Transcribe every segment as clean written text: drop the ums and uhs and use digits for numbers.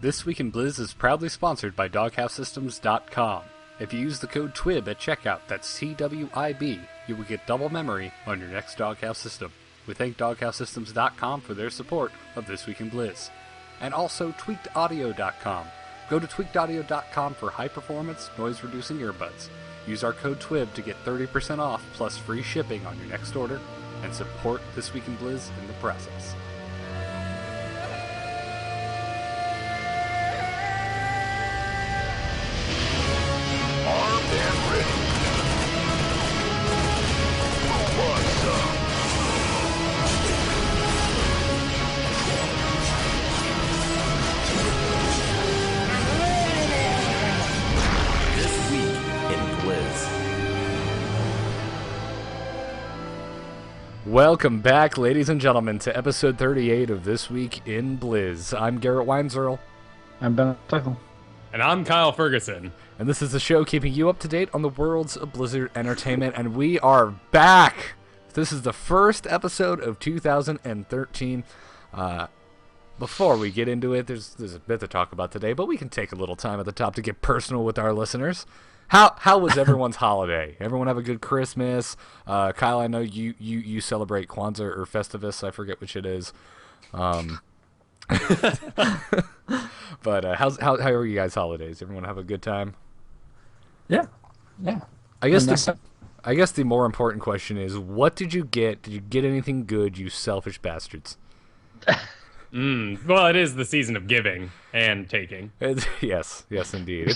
This Week in Blizz is proudly sponsored by DoghouseSystems.com. If you use the code TWIB at checkout, that's TWIB, you will get double memory on your next Doghouse system. We thank DoghouseSystems.com for their support of This Week in Blizz. And also TweakedAudio.com. Go to TweakedAudio.com for high-performance, noise-reducing earbuds. Use our code TWIB to get 30% off plus free shipping on your next order, and support This Week in Blizz in the process. Armed and ready. Who wants some? This week in Blizz. Welcome back, ladies and gentlemen, to episode 38 of This Week in Blizz. I'm Garrett Weinzerl. I'm Ben Tuckle. And I'm Kyle Ferguson. And this is the show keeping you up to date on the worlds of Blizzard Entertainment, and we are back! This is the first episode of 2013. Before we get into it, there's a bit to talk about today, but we can take a little time at the top to get personal with our listeners. How was everyone's holiday? Everyone have a good Christmas? Kyle, I know you celebrate Kwanzaa or Festivus, I forget which it is. But how are you guys' holidays? Everyone have a good time? Yeah. I guess the more important question is, what did you get? Did you get anything good, you selfish bastards? Well, it is the season of giving and taking. Yes, indeed.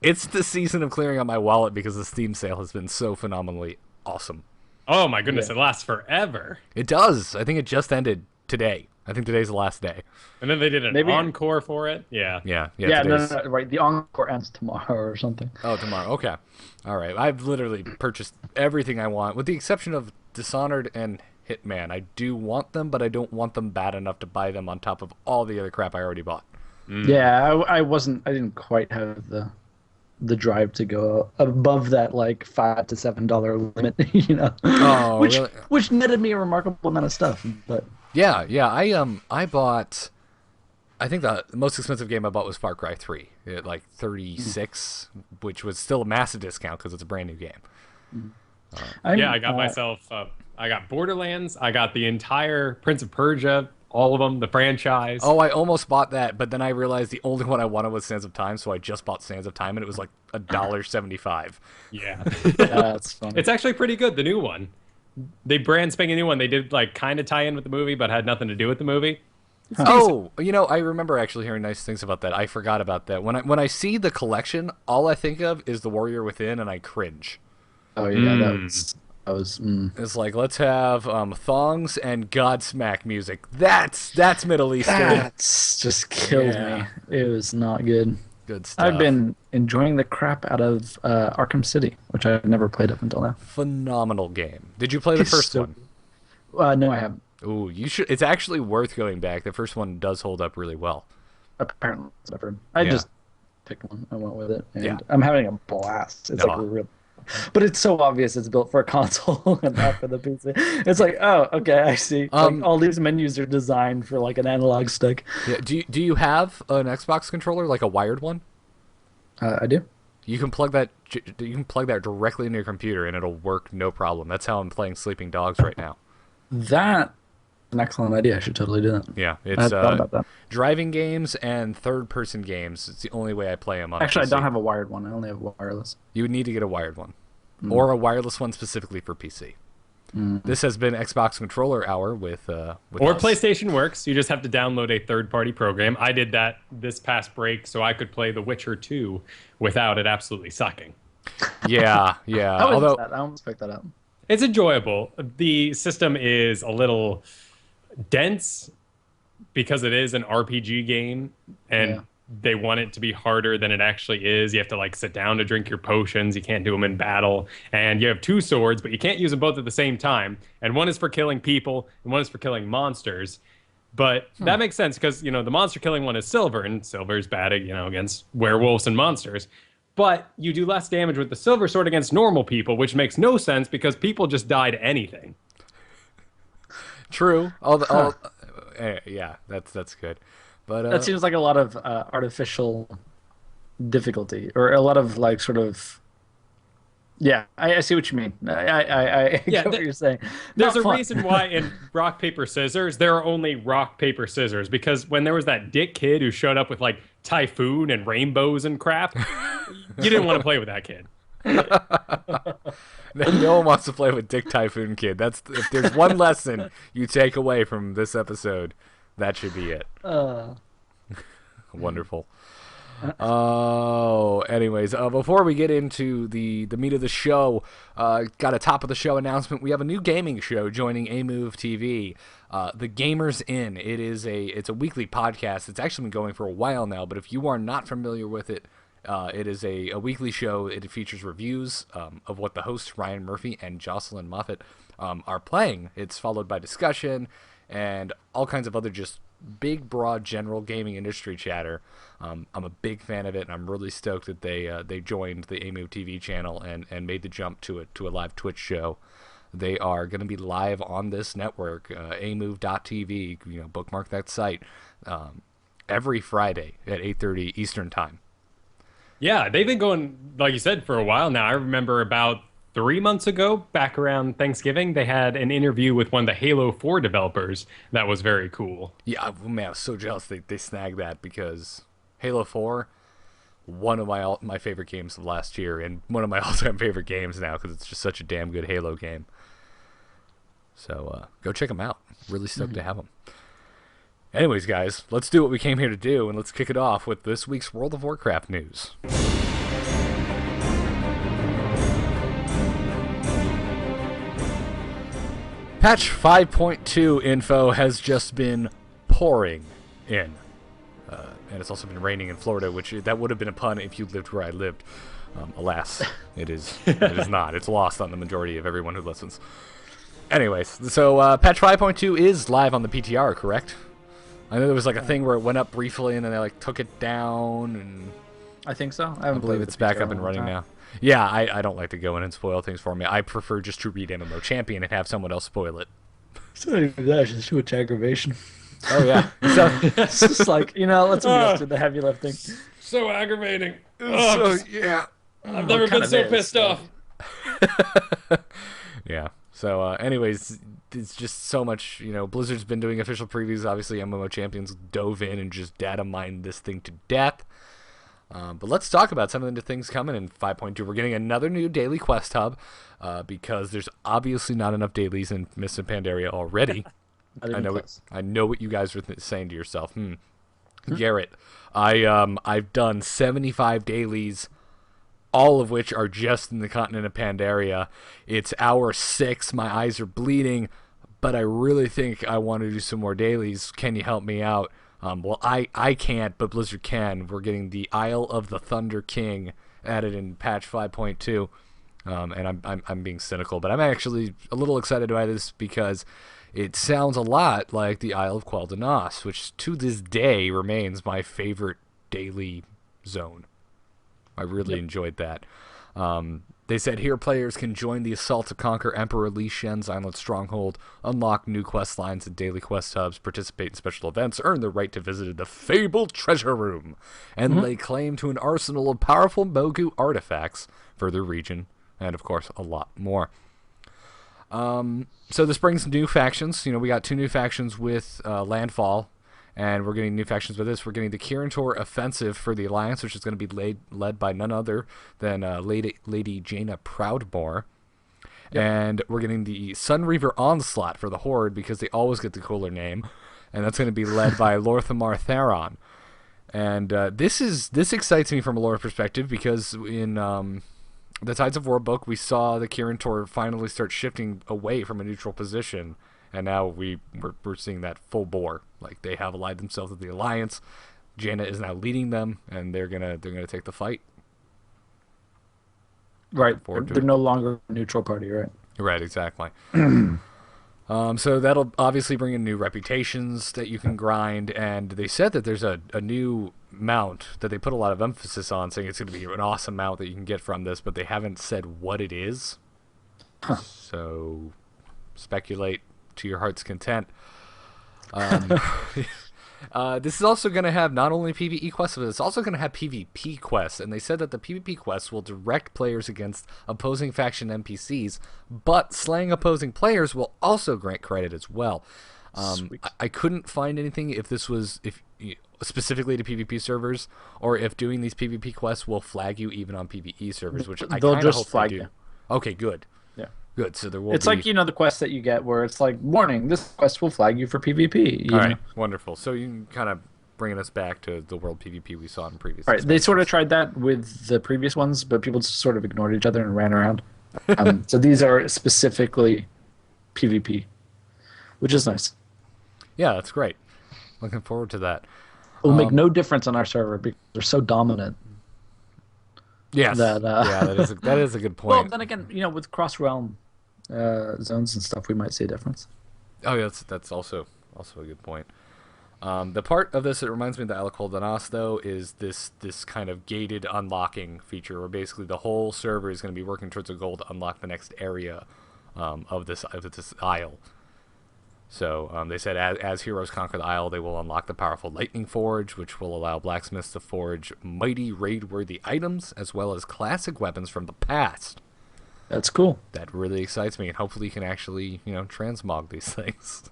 It's the season of clearing out my wallet because the Steam sale has been so phenomenally awesome. Oh my goodness, It lasts forever. It does. I think it just ended today. I think today's the last day. And then they did an encore for it. Yeah. Yeah, no, right. The encore ends tomorrow or something. Oh, tomorrow. Okay. All right. I've literally purchased everything I want, with the exception of Dishonored and Hitman. I do want them, but I don't want them bad enough to buy them on top of all the other crap I already bought. Yeah, I didn't quite have the drive to go above that like $5 to $7 limit, you know. Oh, really? Which netted me a remarkable amount of stuff, but. Yeah. I bought. I think the most expensive game I bought was Far Cry 3 at like $36, which was still a massive discount because it's a brand new game. I got myself. I got Borderlands. I got the entire Prince of Persia, all of them, the franchise. Oh, I almost bought that, but then I realized the only one I wanted was Sands of Time, so I just bought Sands of Time, and it was like $1.75. Yeah, That's funny. It's actually pretty good. The new one. They brand spanking new one. They did like kind of tie in with the movie, but had nothing to do with the movie. Oh, I remember actually hearing nice things about that. I forgot about that. When I see the collection, all I think of is The Warrior Within, and I cringe. Oh yeah, that was. It's like, let's have thongs and Godsmack music. That's Middle Eastern. That's just killed me. It was not good. Good stuff. I've been enjoying the crap out of Arkham City, which I've never played up until now. Phenomenal game. Did you play the first one? No, I haven't. Ooh, you should. It's actually worth going back. The first one does hold up really well. Apparently, whatever. I just picked one. I went with it, and I'm having a blast. It's but it's so obvious it's built for a console and not for the PC. It's like, oh, okay, I see. Like, all these menus are designed for like an analog stick. Yeah. Do you have an Xbox controller, like a wired one? I do. You can plug that. You can plug that directly into your computer, and it'll work no problem. That's how I'm playing Sleeping Dogs right now. That's an excellent idea. I should totally do that. Yeah, it's I thought about that. Driving games and third-person games. It's the only way I play them on Actually, PC. I don't have a wired one. I only have wireless. You would need to get a wired one, or a wireless one specifically for PC. This has been Xbox Controller Hour with or us. PlayStation Works. You just have to download a third-party program. I did that this past break so I could play The Witcher 2 without it absolutely sucking. Yeah. Although I almost picked that up. It's enjoyable. The system is a little dense because it is an RPG game, and they want it to be harder than it actually is. You have to like sit down to drink your potions. You can't do them in battle. And you have two swords, but you can't use them both at the same time. And one is for killing people, and one is for killing monsters. But that makes sense because, the monster killing one is silver, and silver is bad, against werewolves and monsters. But you do less damage with the silver sword against normal people, which makes no sense because people just die to anything. True. yeah, that's good. But That seems like a lot of artificial difficulty, or a lot of like sort of. Yeah, I see what you mean. I Yeah, get what you're saying. there's Not a fun. reason why in rock paper scissors there are only rock paper scissors, because when there was that dick kid who showed up with like typhoon and rainbows and crap, you didn't want to play with that kid. no one wants to play with Dick Typhoon Kid. That's if there's one lesson you take away from this episode, that should be it. Wonderful. Oh, anyways, before we get into the meat of the show, got a top of the show announcement. We have a new gaming show joining AMove TV, The Gamers Inn. It's a weekly podcast. It's actually been going for a while now, but if you are not familiar with it, it is a weekly show. It features reviews of what the hosts Ryan Murphy and Jocelyn Moffat are playing. It's followed by discussion and all kinds of other just big, broad, general gaming industry chatter. I'm a big fan of it, and I'm really stoked that they joined the AMove TV channel and made the jump to a live Twitch show. They are going to be live on this network, amove.tv. Bookmark that site every Friday at 8:30 Eastern Time. Yeah, they've been going, like you said, for a while now. I remember about 3 months ago, back around Thanksgiving, they had an interview with one of the Halo 4 developers that was very cool. Yeah, man, I was so jealous they snagged that, because Halo 4, one of my favorite games of last year, and one of my all-time favorite games now, because it's just such a damn good Halo game. So go check them out. Really stoked to have them. Anyways, guys, let's do what we came here to do, and let's kick it off with this week's World of Warcraft news. Patch 5.2 info has just been pouring in. And it's also been raining in Florida, which that would have been a pun if you lived where I lived. Alas, it is not. It's lost on the majority of everyone who listens. Anyways, so patch 5.2 is live on the PTR, correct? I know there was like a thing where it went up briefly and then they like took it down, and I think so. I I believe it's back up and running now. Yeah, I don't like to go in and spoil things for me. I prefer just to read MMO Champion and have someone else spoil it. It's not even that, it's just too much aggravation. Oh yeah. It's just like, let's do the heavy lifting. So aggravating. Yeah. I've never been so pissed off. Yeah. So, anyways, it's just so much, Blizzard's been doing official previews. Obviously, MMO Champions dove in and just data mined this thing to death. But let's talk about some of the things coming in 5.2. We're getting another new daily quest hub, because there's obviously not enough dailies in Mist and Pandaria already. I know what you guys were saying to yourself. Garrett, I've done 75 dailies, all of which are just in the continent of Pandaria. It's hour 6. My eyes are bleeding, but I really think I want to do some more dailies. Can you help me out? Well, I can't, but Blizzard can. We're getting the Isle of the Thunder King added in patch 5.2, and I'm being cynical, but I'm actually a little excited about this because it sounds a lot like the Isle of Quel'Danas, which to this day remains my favorite daily zone. I really enjoyed that. They said here players can join the assault to conquer Emperor Li Shen's island stronghold, unlock new quest lines and daily quest hubs, participate in special events, earn the right to visit the fabled treasure room, and lay claim to an arsenal of powerful Mogu artifacts for their region, and of course a lot more. So this brings new factions. We got 2 new factions with Landfall, and we're getting new factions with this. We're getting the Kirin-Tor Offensive for the Alliance, which is going to be led by none other than Lady Jaina Proudmoore. Yep. And we're getting the Sunreaver Onslaught for the Horde, because they always get the cooler name. And that's going to be led by Lorthamar Theron. And this excites me from a lore perspective, because in the Tides of War book, we saw the Kirin-Tor finally start shifting away from a neutral position. And now we're seeing that full bore. Like, they have allied themselves with the Alliance. Jaina is now leading them, and they're gonna take the fight. Right. They're no longer a neutral party, right? Right, exactly. So that'll obviously bring in new reputations that you can grind, and they said that there's a new mount that they put a lot of emphasis on, saying it's going to be an awesome mount that you can get from this, but they haven't said what it is. So speculate to your heart's content. This is also going to have not only PvE quests, but it's also going to have PvP quests. And they said that the PvP quests will direct players against opposing faction NPCs, but slaying opposing players will also grant credit as well. I couldn't find anything if this was specifically to PvP servers, or if doing these PvP quests will flag you even on PvE servers, which I kind of hope they do. You. Okay, good. Yeah. Good. So there will It's like, the quest that you get where it's like, warning, this quest will flag you for PvP. All right, wonderful. So you can kind of bringing us back to the world PvP we saw in previous. Right, they sort of tried that with the previous ones, but people just sort of ignored each other and ran around. So these are specifically PvP, which is nice. Yeah, that's great. Looking forward to that. It will make no difference on our server because they're so dominant. Yes. That, yeah, that is a good point. Well, then again, with cross-realm zones and stuff, we might see a difference. Oh, yeah, that's also a good point. The part of this that reminds me of the Alakol Danas, though, is this kind of gated unlocking feature where basically the whole server is going to be working towards a goal to unlock the next area of this isle. So they said as heroes conquer the isle, they will unlock the powerful Lightning Forge, which will allow blacksmiths to forge mighty raid-worthy items, as well as classic weapons from the past. That's cool. That really excites me, and hopefully you can actually, transmog these things.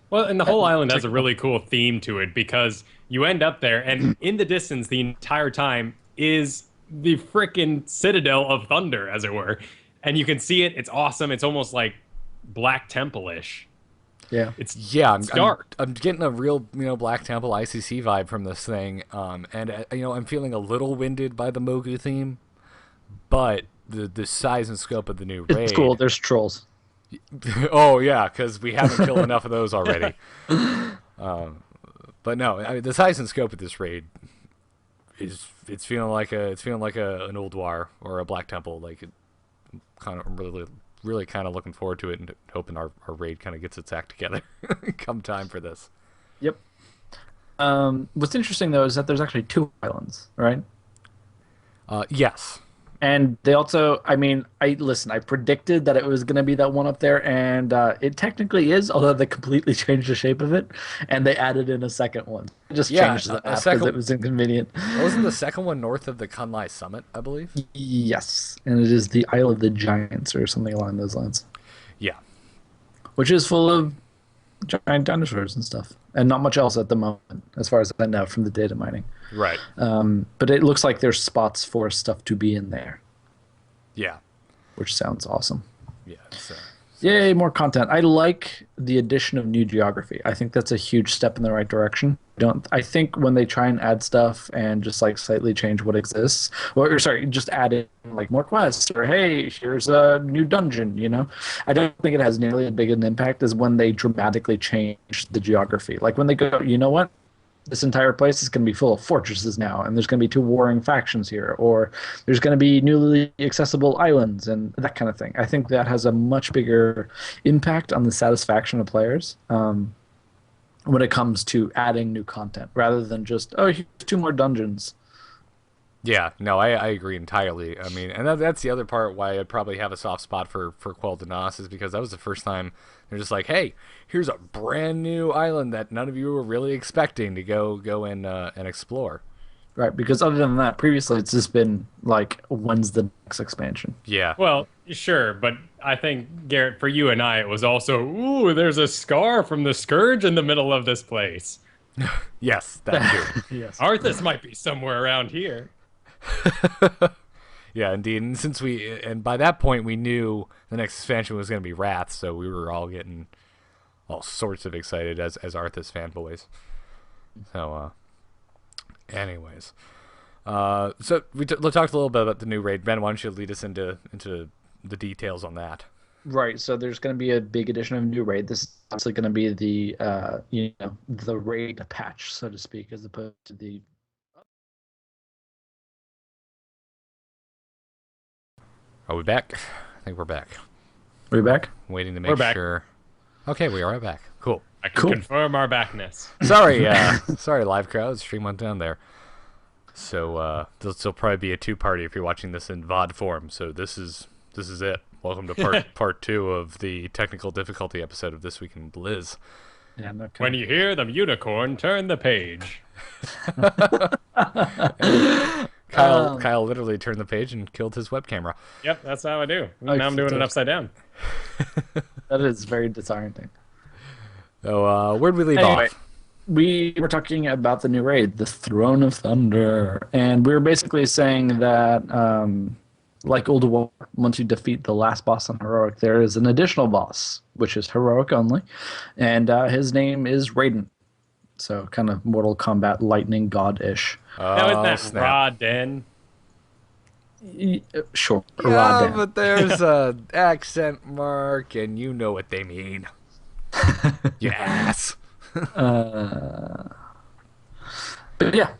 Well, and the whole island has a really cool theme to it, because you end up there, and in the distance the entire time is the frickin' Citadel of Thunder, as it were. And you can see it. It's awesome. It's almost like Black Temple-ish. Yeah, it's dark. I'm getting a real Black Temple ICC vibe from this thing, and I'm feeling a little winded by the Mogu theme, but the size and scope of the new raid. It's cool. There's trolls. Oh yeah, because we haven't killed enough of those already. But no, the size and scope of this raid it's feeling like an Old War or a Black Temple. Like, kind of really kind of looking forward to it and hoping our raid kind of gets its act together come time for this. Yep. What's interesting, though, is that there's actually 2 islands, right? Yes. And they also, I predicted that it was going to be that one up there, and it technically is, although they completely changed the shape of it, and they added in a second one. It just changed the map because it was inconvenient. Wasn't the second one north of the Kunlai Summit, I believe? Yes, and it is the Isle of the Giants or something along those lines. Yeah. Which is full of giant dinosaurs and stuff, and not much else at the moment, as far as I know from the data mining. Right. But it looks like there's spots for stuff to be in there. Yeah. Which sounds awesome. Yeah. Yay, more content. I like the addition of new geography. I think that's a huge step in the right direction. I think when they try and add stuff and just like slightly change what exists, just add in like more quests, or hey, here's a new dungeon, I don't think it has nearly as big an impact as when they dramatically change the geography. Like when they go, you know what? This entire place is going to be full of fortresses now, and there's going to be 2 warring factions here, or there's going to be newly accessible islands and that kind of thing. I think that has a much bigger impact on the satisfaction of players when it comes to adding new content, rather than just, here's 2 more dungeons. Yeah, no, I agree entirely. I mean, and that's the other part why I'd probably have a soft spot for Quell Danas, is because that was the first time they're just like, hey, here's a brand new island that none of you were really expecting to go and explore. Right, because other than that, previously it's just been like, when's the next expansion? Yeah. Well, sure, but I think, Garrett, for you and I, it was also, there's a scar from the Scourge in the middle of this place. Yes, that too. Yes. Arthas might be somewhere around here. Yeah, indeed. And by that point we knew the next expansion was going to be Wrath, so we were all getting all sorts of excited as Arthas fanboys. So anyways, so we talked a little bit about the new raid. Ben, why don't you lead us into the details on that? Right, so there's going to be a big addition of new raid. This is obviously going to be the the raid patch, so to speak, as opposed to the. Are we back? I think we're back. Are we back? Waiting to make sure. Okay, we are back. Cool. I can confirm our backness. Sorry, live crowd. Stream went down there. So this will probably be a 2-party if you're watching this in VOD form. So this is it. Welcome to part 2 of the technical difficulty episode of This Week in Blizz. Yeah, no When you hear the unicorn, turn the page. Kyle literally turned the page and killed his web camera. Yep, that's how I do. Now I'm doing it upside down. That is very disorienting. So, where'd we leave Anyway, off? we were talking about the new raid, the Throne of Thunder, and we were basically saying that, like Old War, once you defeat the last boss on Heroic, there is an additional boss, which is Heroic only, and his name is Raiden. So kind of Mortal Kombat lightning god-ish. Now isn't that snap. Raden? Sure. Yeah, Raiden. but there's a accent mark, and you know what they mean. You ass. But yeah.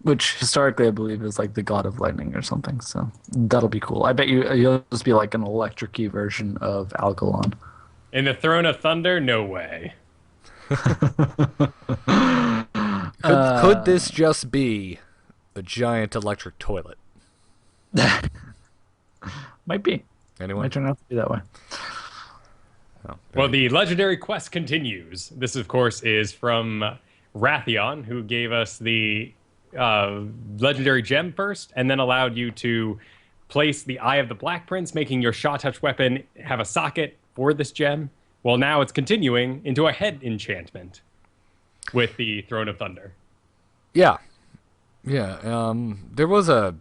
Which historically I believe is like the god of lightning or something. So that'll be cool. I bet you'll just be like an electric-y version of Algalon. In the Throne of Thunder? No way. Could this just be a giant electric toilet? Might be. Anyone? Might turn out to be that way. Oh, Well, the legendary quest continues. This, of course, is from Rathion, who gave us the legendary gem first, and then allowed you to place the Eye of the Black Prince, making your Shaw Touch weapon have a socket for this gem. Well, now it's continuing into a head enchantment with the Throne of Thunder. Yeah. There was a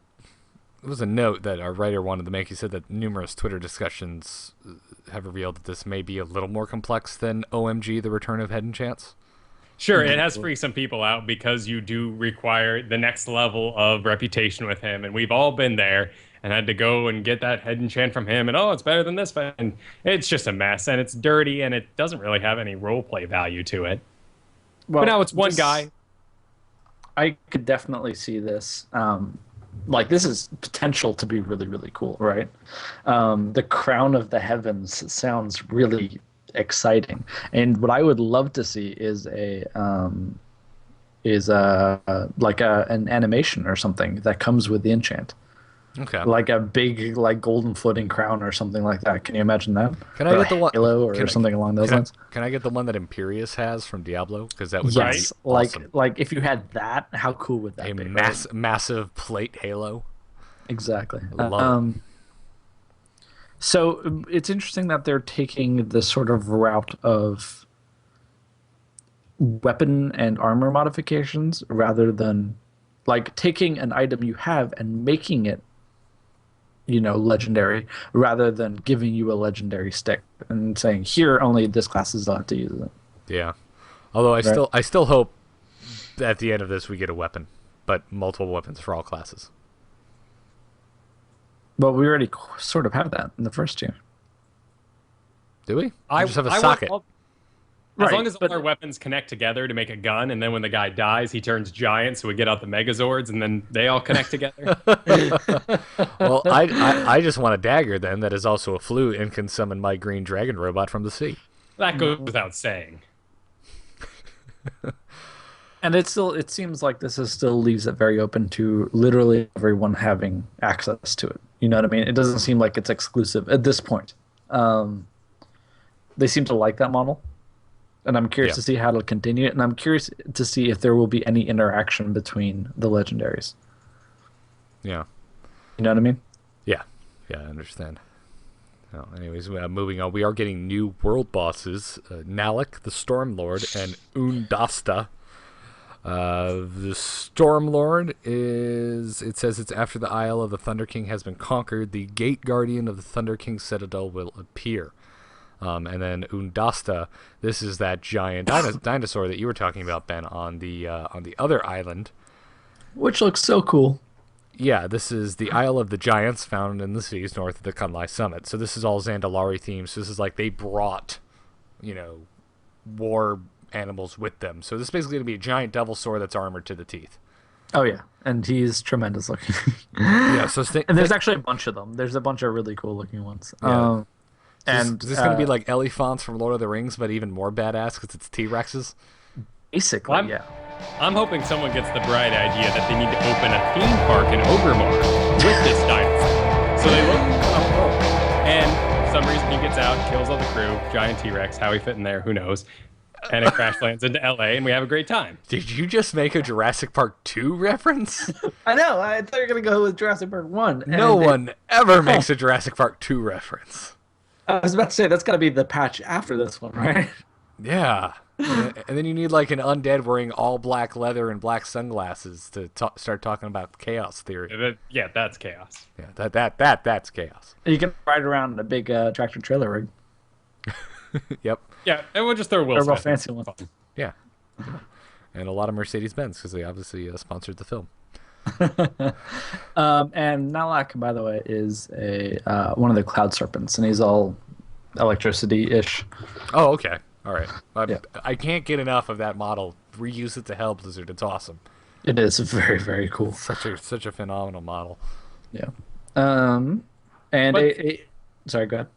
note that our writer wanted to make. He said that numerous Twitter discussions have revealed that this may be a little more complex than OMG, the Return of Head Enchants. Sure, it has freaked some people out because you do require the next level of reputation with him, and we've all been there and had to go and get that head enchant from him, and it's better than this, and it's just a mess, and it's dirty, and it doesn't really have any roleplay value to it. Well, but now it's one guy. I could definitely see this. Like, this is potential to be really, really cool, right? The Crown of the Heavens sounds really exciting, and what I would love to see is an animation or something that comes with the enchant. Okay. Like a big, like, golden floating crown or something like that. Can you imagine that? Can I Or get the one? Halo or something along those lines? Can I get the one that Imperius has from Diablo? Because that would Yes, be awesome. like if you had that, how cool would that A be? massive plate halo. Exactly. I love it. So it's interesting that they're taking the sort of route of weapon and armor modifications rather than like taking an item you have and making it, legendary, rather than giving you a legendary stick and saying, here, only this class is allowed to use it. Yeah. Although I still hope at the end of this we get a weapon, but multiple weapons for all classes. But we already sort of have that in the first two. Do we? I just have a want socket. As long as all our weapons connect together to make a gun, and then when the guy dies, he turns giant, so we get out the Megazords, and then they all connect together. Well, I just want a dagger then that is also a flute and can summon my green dragon robot from the sea. That goes without saying. And it seems like this still leaves it very open to literally everyone having access to it. You know what I mean? It doesn't seem like it's exclusive at this point. They seem to like that model, and I'm curious to see how it'll continue. And I'm curious to see if there will be any interaction between the legendaries. Yeah. You know what I mean? Yeah, I understand. Well, anyways, moving on. We are getting new world bosses: Nalik, the Stormlord, and Undasta. The Stormlord it says it's after the Isle of the Thunder King has been conquered, the Gate Guardian of the Thunder King Citadel will appear. And then Undasta, this is that giant dinosaur that you were talking about, Ben, on the other island. Which looks so cool. Yeah, this is the Isle of the Giants, found in the seas north of the Kunlai Summit. So this is all Zandalari themed. So this is like they brought, war animals with them. So this is basically going to be a giant devil sword that's armored to the teeth. Oh yeah, and he's tremendous looking. Yeah, so and there's actually a bunch of them. There's a bunch of really cool looking ones. Yeah. And is this going to be like elephants from Lord of the Rings, but even more badass because it's T-Rexes? Basically, yeah. I'm hoping someone gets the bright idea that they need to open a theme park in Overmar with this dinosaur. So they look up, and for some reason he gets out, kills all the crew, giant T-Rex. How he fit in there, who knows? and it crash lands into LA, and we have a great time. Did you just make a Jurassic Park 2 reference? I know. I thought you were gonna go with Jurassic Park 1. No one ever makes a Jurassic Park 2 reference. I was about to say that's got to be the patch after this one, right? Yeah. And then you need like an undead wearing all black leather and black sunglasses to start talking about chaos theory. Yeah, that's chaos. Yeah, that's chaos. You can ride around in a big tractor trailer rig. Yep. Yeah, and we'll just throw Will A real Smith. fancy one. Yeah. And a lot of Mercedes-Benz because they obviously sponsored the film. And Nalak, by the way, is one of the Cloud Serpents, and he's all electricity-ish. Oh, okay. All right. Yeah. I can't get enough of that model. Reuse it to hell, Blizzard. It's awesome. It is very, very cool. Such a phenomenal model. Yeah. And sorry, go ahead.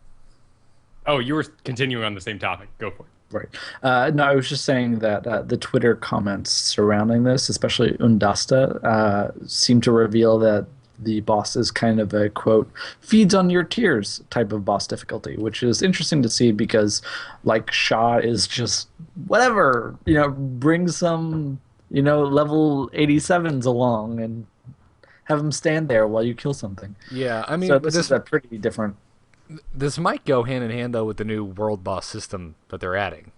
Oh, you were continuing on the same topic. Go for it. Right. No, I was just saying that the Twitter comments surrounding this, especially Undasta, seem to reveal that the boss is kind of a, quote, feeds on your tears type of boss difficulty, which is interesting to see because, like, Shah is just whatever, bring some, level 87s along and have them stand there while you kill something. Yeah, I mean, so this is a pretty different. This might go hand in hand, though, with the new world boss system that they're adding.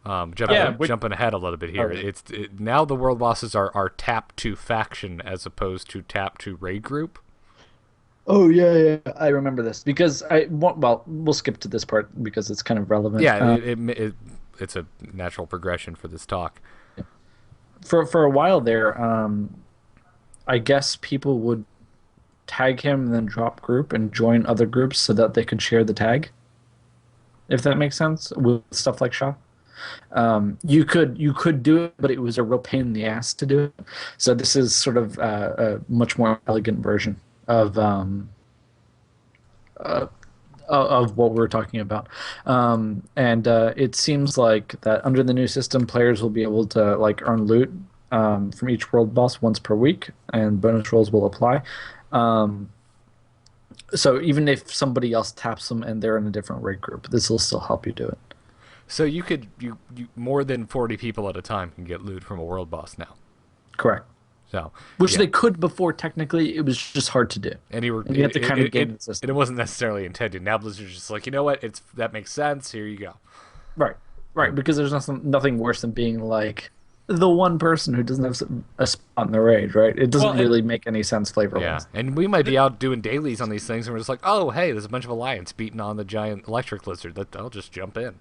Jumping ahead a little bit here. Now the world bosses are tap to faction as opposed to tap to raid group. Oh yeah, I remember this because we'll skip to this part because it's kind of relevant. Yeah, it's a natural progression for this talk. For a while there, I guess people would tag him and then drop group and join other groups so that they could share the tag. If that makes sense with stuff like Shah. You could do it, but it was a real pain in the ass to do it. So this is sort of a much more elegant version of what we're talking about. And it seems like that under the new system, players will be able to like earn loot from each world boss once per week, and bonus rolls will apply. So even if somebody else taps them and they're in a different raid group, this will still help you do it. So you more than 40 people at a time can get loot from a world boss now. Correct. So which they could before. Technically, it was just hard to do. And you have to kind of game the system. And it wasn't necessarily intended. Now Blizzard's just like, you know what? That makes sense. Here you go. Right. Because there's nothing worse than being like the one person who doesn't have a spot in the raid. Right. It doesn't really make any sense flavor-wise. Yeah. And we might be out doing dailies on these things, and we're just like, oh, hey, there's a bunch of Alliance beating on the giant electric lizard. I'll just jump in.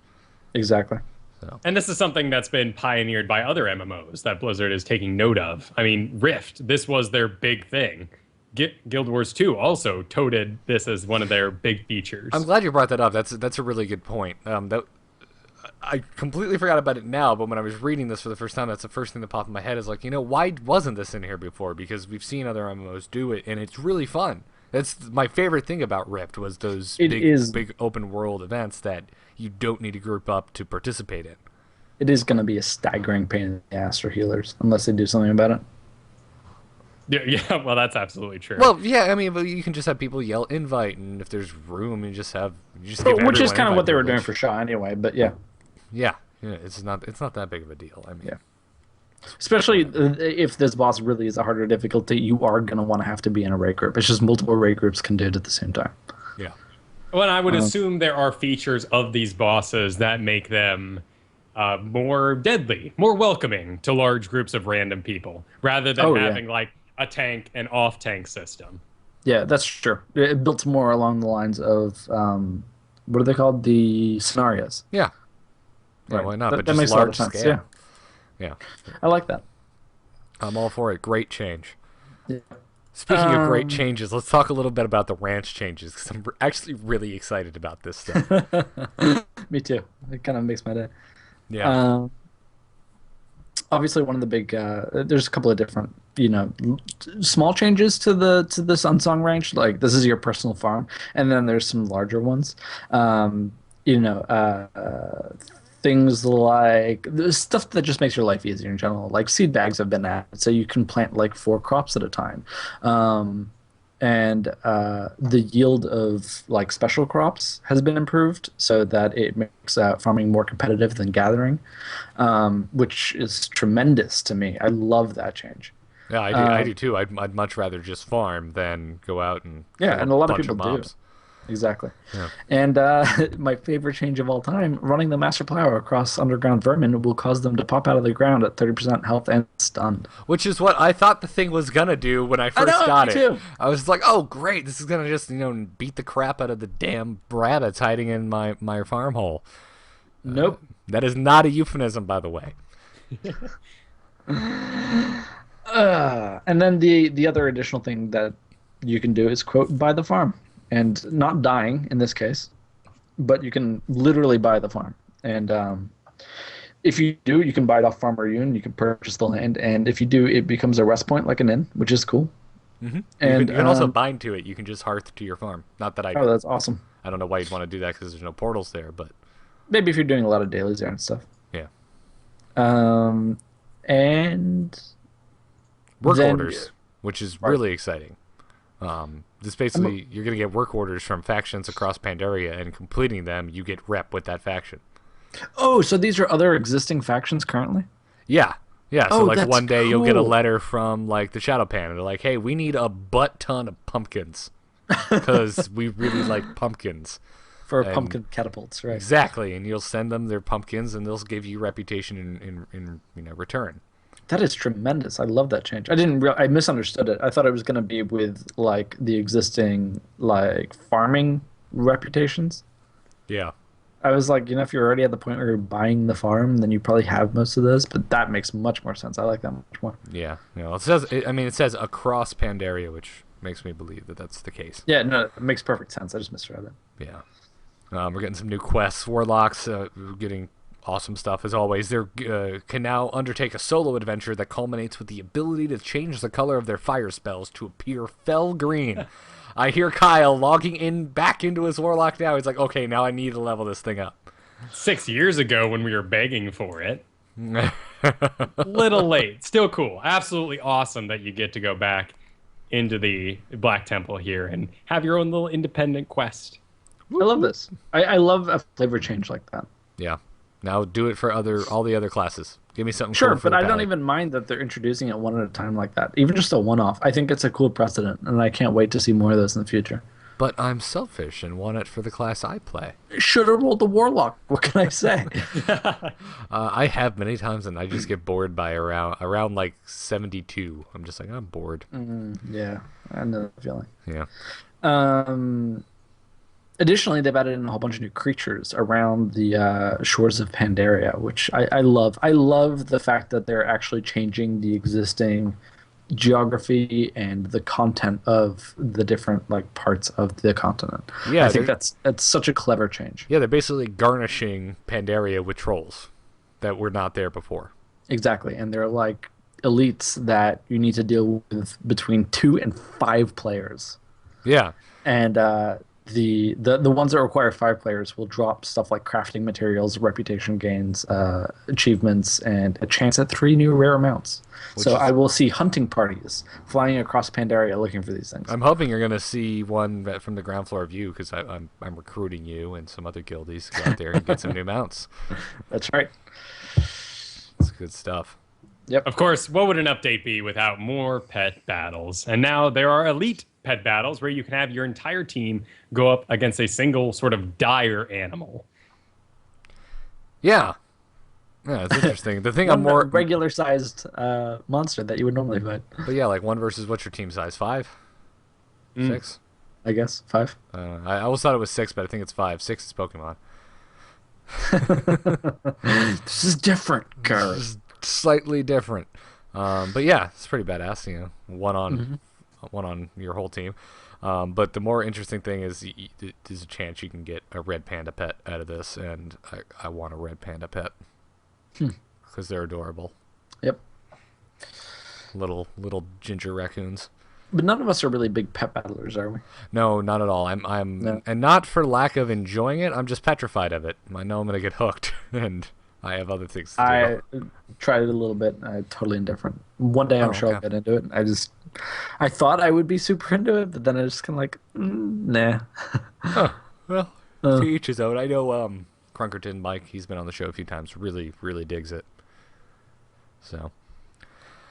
Exactly. So. And this is something that's been pioneered by other MMOs that Blizzard is taking note of. I mean, Rift, this was their big thing. Guild Wars 2 also toted this as one of their big features. I'm glad you brought that up. That's a really good point. I completely forgot about it now, but when I was reading this for the first time, that's the first thing that popped in my head is like, why wasn't this in here before? Because we've seen other MMOs do it, and it's really fun. That's my favorite thing about Rift was those big open world events that you don't need to group up to participate in. It is going to be a staggering pain in the ass for healers unless they do something about it. Yeah, well, that's absolutely true. Well, yeah, I mean, but you can just have people yell invite, and if there's room, you just give which is kind of what they were privilege. doing for Shaw anyway. But yeah, it's not that big of a deal. I mean, yeah. Especially if this boss really is a harder difficulty, you are going to have to be in a raid group. It's just multiple raid groups can do it at the same time. Yeah. Well, I would assume there are features of these bosses that make them more deadly, more welcoming to large groups of random people, rather than having like a tank and off-tank system. Yeah, that's true. It built more along the lines of what are they called? The scenarios. Yeah. Right. Why not? That but just makes large a lot of sense. scale. Yeah. I like that. I'm all for it. Great change. Yeah. Speaking of great changes, let's talk a little bit about the ranch changes, because I'm actually really excited about this stuff. Me too. It kind of makes my day. Yeah. Obviously, one of the big there's a couple of different small changes to this unsung range. Like this is your personal farm, and then there's some larger ones. Things like the stuff that just makes your life easier in general. Like seed bags have been added, so you can plant like 4 crops at a time. and the yield of like special crops has been improved so that it makes farming more competitive than gathering, which is tremendous to me. I love that change. Yeah, I do too. I'd much rather just farm than go out and kill And a lot of bunch people mobs. do. Exactly. Yeah. And my favorite change of all time, running the Master Plow across underground vermin will cause them to pop out of the ground at 30% health and stunned. Which is what I thought the thing was gonna do when I first got me it. too. I was like, oh great, this is gonna just beat the crap out of the damn rabbits hiding in my farm hole. Nope. That is not a euphemism, by the way. And then the other additional thing that you can do is quote buy the farm, and not dying in this case, but you can literally buy the farm. And if you do, you can buy it off Farmer Yoon. You can purchase the land, and if you do, it becomes a rest point like an inn, which is cool. Mm-hmm. And you can also bind to it. You can just hearth to your farm. Not that oh, that's awesome. I don't know why you'd want to do that because there's no portals there, but Maybe if you're doing a lot of dailies there and stuff. yeah. And Work then- orders, which is really exciting. This basically, you're going to get work orders from factions across Pandaria, and completing them, you get rep with that faction. Oh, so these are other existing factions currently? Yeah. Yeah, so Oh, like that's one day you'll get a cool. letter from like the Shadow Pan, and they're like, hey, we need a butt ton of pumpkins because we really like pumpkins. For And- pumpkin catapults, right? Exactly, and you'll send them their pumpkins, and they'll give you reputation in return. That is tremendous. I love that change. I misunderstood it. I thought it was going to be with like the existing like farming reputations. Yeah. I was like, if you're already at the point where you're buying the farm, then you probably have most of those. But that makes much more sense. I like that much more. Yeah. It says across Pandaria, which makes me believe that that's the case. Yeah, no, it makes perfect sense. I just misread it. Yeah. We're getting some new quests. Warlocks getting awesome stuff as always. They can now undertake a solo adventure that culminates with the ability to change the color of their fire spells to appear fell green. I hear Kyle logging back into his Warlock now. He's like, okay, now I need to level this thing up. 6 years ago when we were begging for it. Little late. Still cool. Absolutely awesome that you get to go back into the Black Temple here and have your own little independent quest. I love this. I love a flavor change like that. Yeah. Now do it for all the other classes. Give me something Sure, cool for but the I don't Pally. even mind that they're introducing it one at a time like that. Even just a one-off. I think it's a cool precedent, and I can't wait to see more of those in the future. But I'm selfish and want it for the class I play. Should have rolled the Warlock. What can I say? I have many times, and I just get bored by around like 72. I'm just like, I'm bored. Yeah, I know the feeling. Yeah. Additionally, they've added in a whole bunch of new creatures around the shores of Pandaria, which I love. I love the fact that they're actually changing the existing geography and the content of the different like parts of the continent. Yeah, I think that's such a clever change. Yeah, they're basically garnishing Pandaria with trolls that were not there before. Exactly, and they're like elites that you need to deal with between 2 and 5 players. Yeah. And the ones that require 5 players will drop stuff like crafting materials, reputation gains, achievements, and a chance at 3 new rare mounts. So I will see hunting parties flying across Pandaria looking for these things. I'm hoping you're going to see one from the ground floor view because I'm recruiting you and some other guildies to go out there and get some new mounts. That's right. It's good stuff. Yep. Of course, what would an update be without more pet battles? And now there are elite pet battles where you can have your entire team go up against a single sort of dire animal. Yeah. Yeah, it's interesting. The thing I'm more regular sized monster that you would normally fight. But yeah, like 1 versus what's your team size? 5? 6? I guess 5. I always thought it was 6, but I think it's 5. 6 is Pokemon. This is different, Garrett. It's slightly different. But yeah, it's pretty badass, one on your whole team. But the more interesting thing is there's a chance you can get a red panda pet out of this, and I want a red panda pet because they're adorable. Yep. Little ginger raccoons. But none of us are really big pet battlers, are we? No, not at all. I'm and not for lack of enjoying it. I'm just petrified of it. I know I'm gonna get hooked, and I have other things to do. I tried it a little bit. I'm totally indifferent. One day I'm sure I'll get into it. I just I thought I would be super into it, but then I just kind of like, nah. Huh. Well, to Uh, each his own. I know Crunkerton Mike, he's been on the show a few times, really, really digs it. So,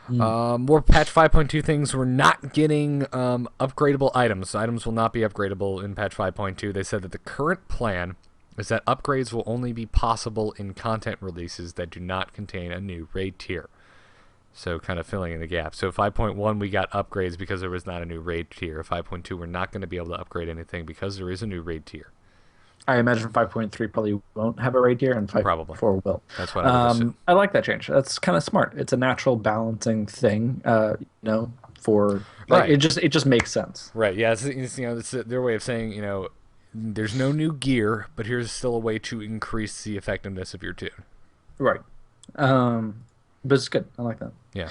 more patch 5.2 things. We're not getting upgradable items. Items will not be upgradable in patch 5.2. They said that the current plan is that upgrades will only be possible in content releases that do not contain a new raid tier. So kind of filling in the gap. So 5.1 we got upgrades because there was not a new raid tier. 5.2 we're not going to be able to upgrade anything because there is a new raid tier. I imagine 5.3 probably won't have a raid tier, and 5.4 will. That's what I would assume. I like that change. That's kind of smart. It's a natural balancing thing, for like Right. it just makes sense. Right. Yeah. It's their way of saying, there's no new gear, but here's still a way to increase the effectiveness of your tune. Right. But it's good. I like that. Yeah.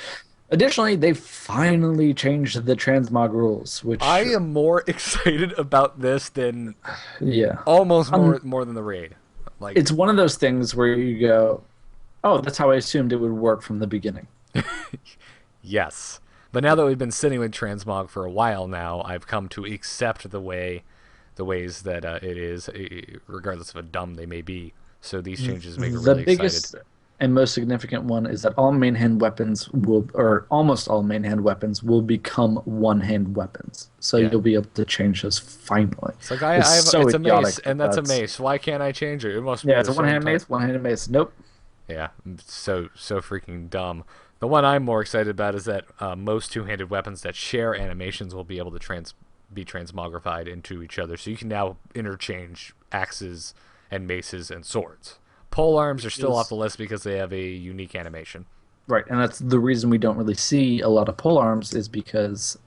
Additionally, they finally changed the transmog rules, which I am more excited about this than yeah, almost more than the raid. Like it's one of those things where you go, "Oh, that's how I assumed it would work from the beginning." yes. But now that we've been sitting with transmog for a while now, I've come to accept the ways that it is, regardless of how dumb they may be. So these changes make me The really biggest excited. and most significant one is that all main hand weapons or almost all main hand weapons will become one hand weapons. So Yeah. you'll be able to change those finally. It's like it's a idiotic mace, and that's a that's- mace. Why can't I change it? It must be Yeah, it's the a one same hand type. mace, one handed mace. Nope. Yeah, so freaking dumb. The one I'm more excited about is that most two-handed weapons that share animations will be able to be transmogrified into each other. So you can now interchange axes and maces and swords. Pole arms are still off the list because they have a unique animation. Right, and that's the reason we don't really see a lot of pole arms is because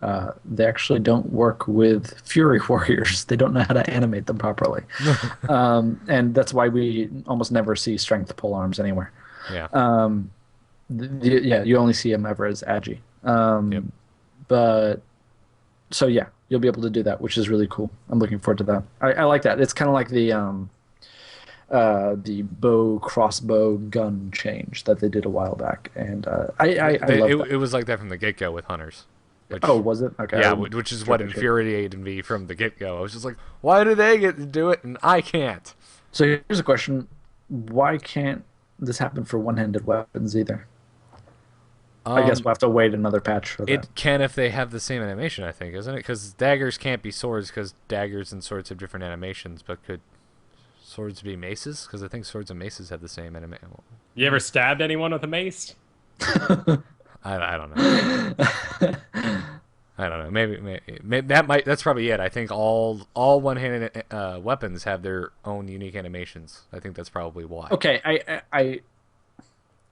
they actually don't work with Fury Warriors. They don't know how to animate them properly, and that's why we almost never see strength pole arms anywhere. Yeah. Yeah, you only see them ever as agi. Yep. But so yeah, you'll be able to do that, which is really cool. I'm looking forward to that. I like that. It's kind of like the bow crossbow gun change that they did a while back, and I love that. It was like that from the get-go with hunters. Which, Oh, was it? Okay. yeah, which is what infuriated me from the get-go. I was just like, why do they get to do it and I can't? So here's a question: why can't this happen for one-handed weapons either? I guess we'll have to wait another patch for that. It can if they have the same animation, I think, isn't it? Because daggers can't be swords because daggers and swords have different animations, but could swords be maces? Because I think swords and maces have the same animation. You ever stabbed anyone with a mace? I don't know. I don't know. Maybe that's probably it. I think all one-handed weapons have their own unique animations. I think that's probably why. Okay,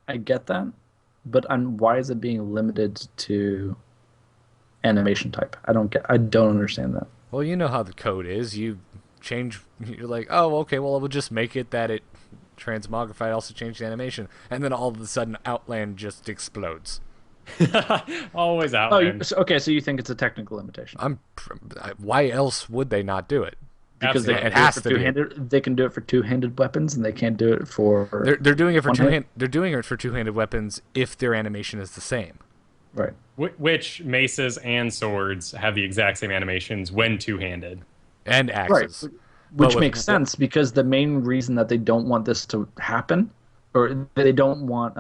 I get that, but why is it being limited to animation type? I don't understand that. Well, you know how the code is. You're like, oh, okay, well, we'll just make it that it transmogrified also change the animation, and then all of a sudden Outland just explodes. Always out. Oh, so you think it's a technical limitation? Why else would they not do it? Because they Absolutely. can It do has it for to be. two-handed. They can do it for two-handed weapons, and they can't do it for. They're doing it for one-hand- They're doing it for two-handed weapons if their animation is the same. Right. Which maces and swords have the exact same animations when two-handed. And axes. Right. Which with- makes sense because the main reason that they don't want this to happen, or they don't want,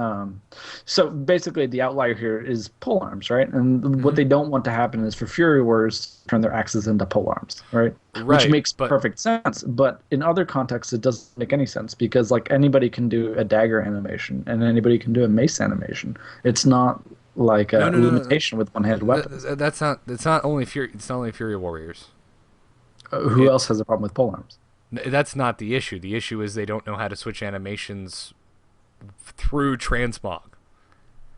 so basically the outlier here is pole arms, right? And what they don't want to happen is for Fury Warriors to turn their axes into pole arms, right? Which Right, makes but- perfect sense. But in other contexts, it doesn't make any sense because like anybody can do a dagger animation and anybody can do a mace animation. It's not like a limitation with one-handed weapons. That's not. It's not only Fury. It's not only Fury Warriors. Who else has a problem with pole arms? That's not the issue. The issue is they don't know how to switch animations through transmog.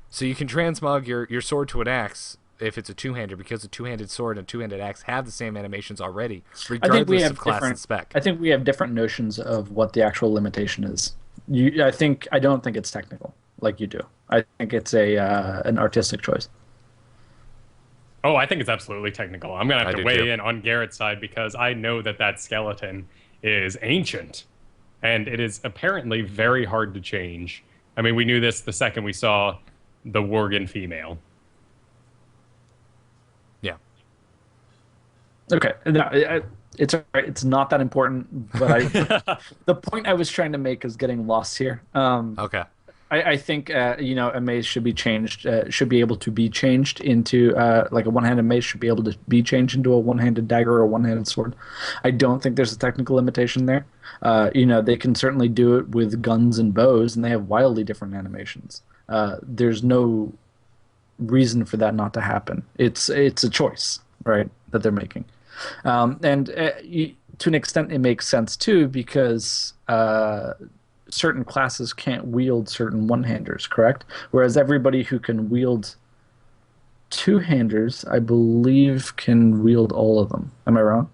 So you can transmog your sword to an axe if it's a two-hander because a two-handed sword and a two-handed axe have the same animations already, regardless of class and spec. I think we have different notions of what the actual limitation is. I don't think it's technical like you do. I think it's an artistic choice. Oh, I think it's absolutely technical. I'm going to I have to do weigh too. in on Garrett's side because I know that skeleton is ancient. And it is apparently very hard to change. I mean, we knew this the second we saw the Worgen female. Okay, no, it's all right. It's not that important, but the point I was trying to make is getting lost here. Okay. I think a mace should be changed, should be able to be changed into like a one-handed mace should be able to be changed into a one-handed dagger or a one-handed sword. I don't think there's a technical limitation there. They can certainly do it with guns and bows, and they have wildly different animations. There's no reason for that not to happen. It's a choice, right, that they're making. To an extent, it makes sense too because certain classes can't wield certain one-handers, correct? Whereas everybody who can wield two-handers, I believe, can wield all of them. Am I wrong?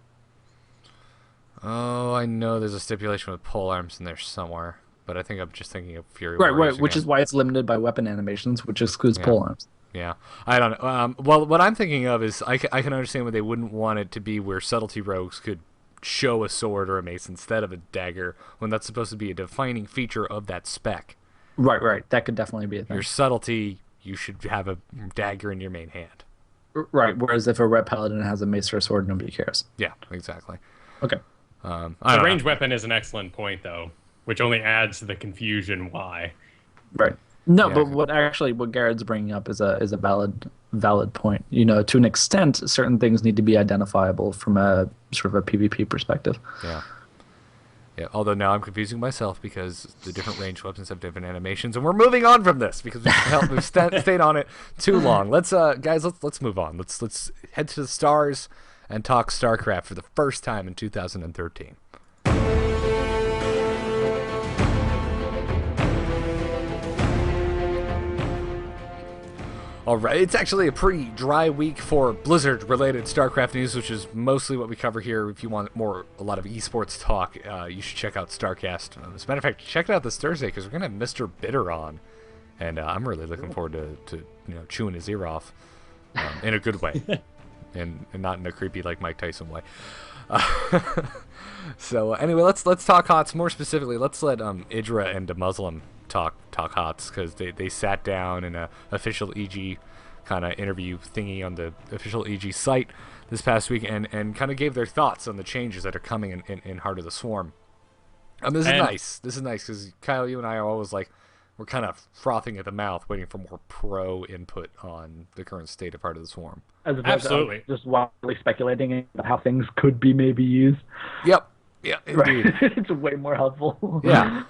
Oh, I know there's a stipulation with pole arms in there somewhere, but I think I'm just thinking of Fury Right, Warriors which again. is why it's limited by weapon animations, which excludes pole arms. Yeah, I don't know. Well, what I'm thinking of is I can understand why they wouldn't want it to be where subtlety rogues could show a sword or a mace instead of a dagger when that's supposed to be a defining feature of that spec. Right. That could definitely be a thing. Your subtlety, you should have a dagger in your main hand. Right, whereas if a red paladin has a mace or a sword, nobody cares. Yeah, exactly. Okay. The ranged weapon is an excellent point, though, which only adds to the confusion why. Right. No, Yeah. but what Garrett's bringing up is a valid point. To an extent, certain things need to be identifiable from a sort of a PvP perspective. Yeah. Yeah, although now I'm confusing myself because the different ranged weapons have different animations, and we're moving on from this because we've stayed on it too long. Let's move on. Let's head to the stars and talk StarCraft for the first time in 2013. All right, it's actually a pretty dry week for Blizzard-related StarCraft news, which is mostly what we cover here. If you want a lot of esports talk, you should check out StarCast. As a matter of fact, check it out this Thursday because we're gonna have Mr. Bitter on, and I'm really looking forward to chewing his ear off in a good way, and not in a creepy like Mike Tyson way. So anyway, let's talk HOTS more specifically. Let's let Idra and Muslim talk HOTS because they sat down in a official EG kind of interview thingy on the official EG site this past week and kind of gave their thoughts on the changes that are coming in Heart of the Swarm. This is nice. This is nice because Kyle, you and I are always like we're kind of frothing at the mouth, waiting for more pro input on the current state of Heart of the Swarm. Absolutely. Just wildly speculating about how things could be maybe used. Yep. Yeah, indeed. Right. It's way more helpful. Yeah.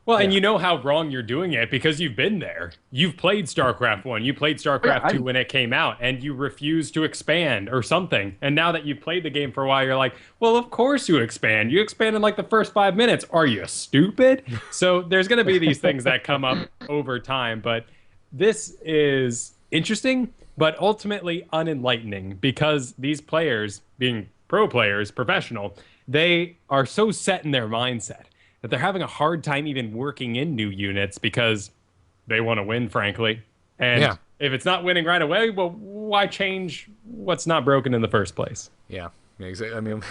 Well, and you know how wrong you're doing it because you've been there. You've played StarCraft 1, you played StarCraft 2 when it came out, and you refused to expand or something. And now that you've played the game for a while, you're like, well, of course you expand. You expand in like the first 5 minutes. Are you stupid? So there's going to be these things that come up over time. But this is interesting, but ultimately unenlightening because these players, being pro players, professional, they are so set in their mindset that they're having a hard time even working in new units because they want to win, frankly. And if it's not winning right away, well, why change what's not broken in the first place? Yeah, exactly. I mean,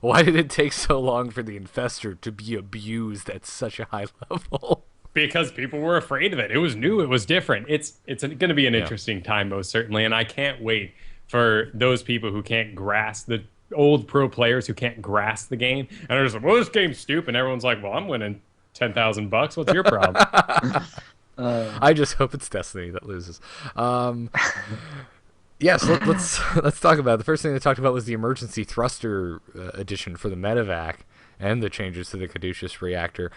why did it take so long for the Infestor to be abused at such a high level? Because people were afraid of it. It was new. It was different. It's going to be an interesting time, most certainly. And I can't wait for those people who can't grasp the old pro players who can't grasp the game and they're just like, well, this game's stupid. Everyone's like, well, I'm winning $10,000. What's your problem? I just hope it's Destiny that loses. Yes, let's talk about it. The first thing they talked about was the emergency thruster addition for the medevac and the changes to the Caduceus reactor.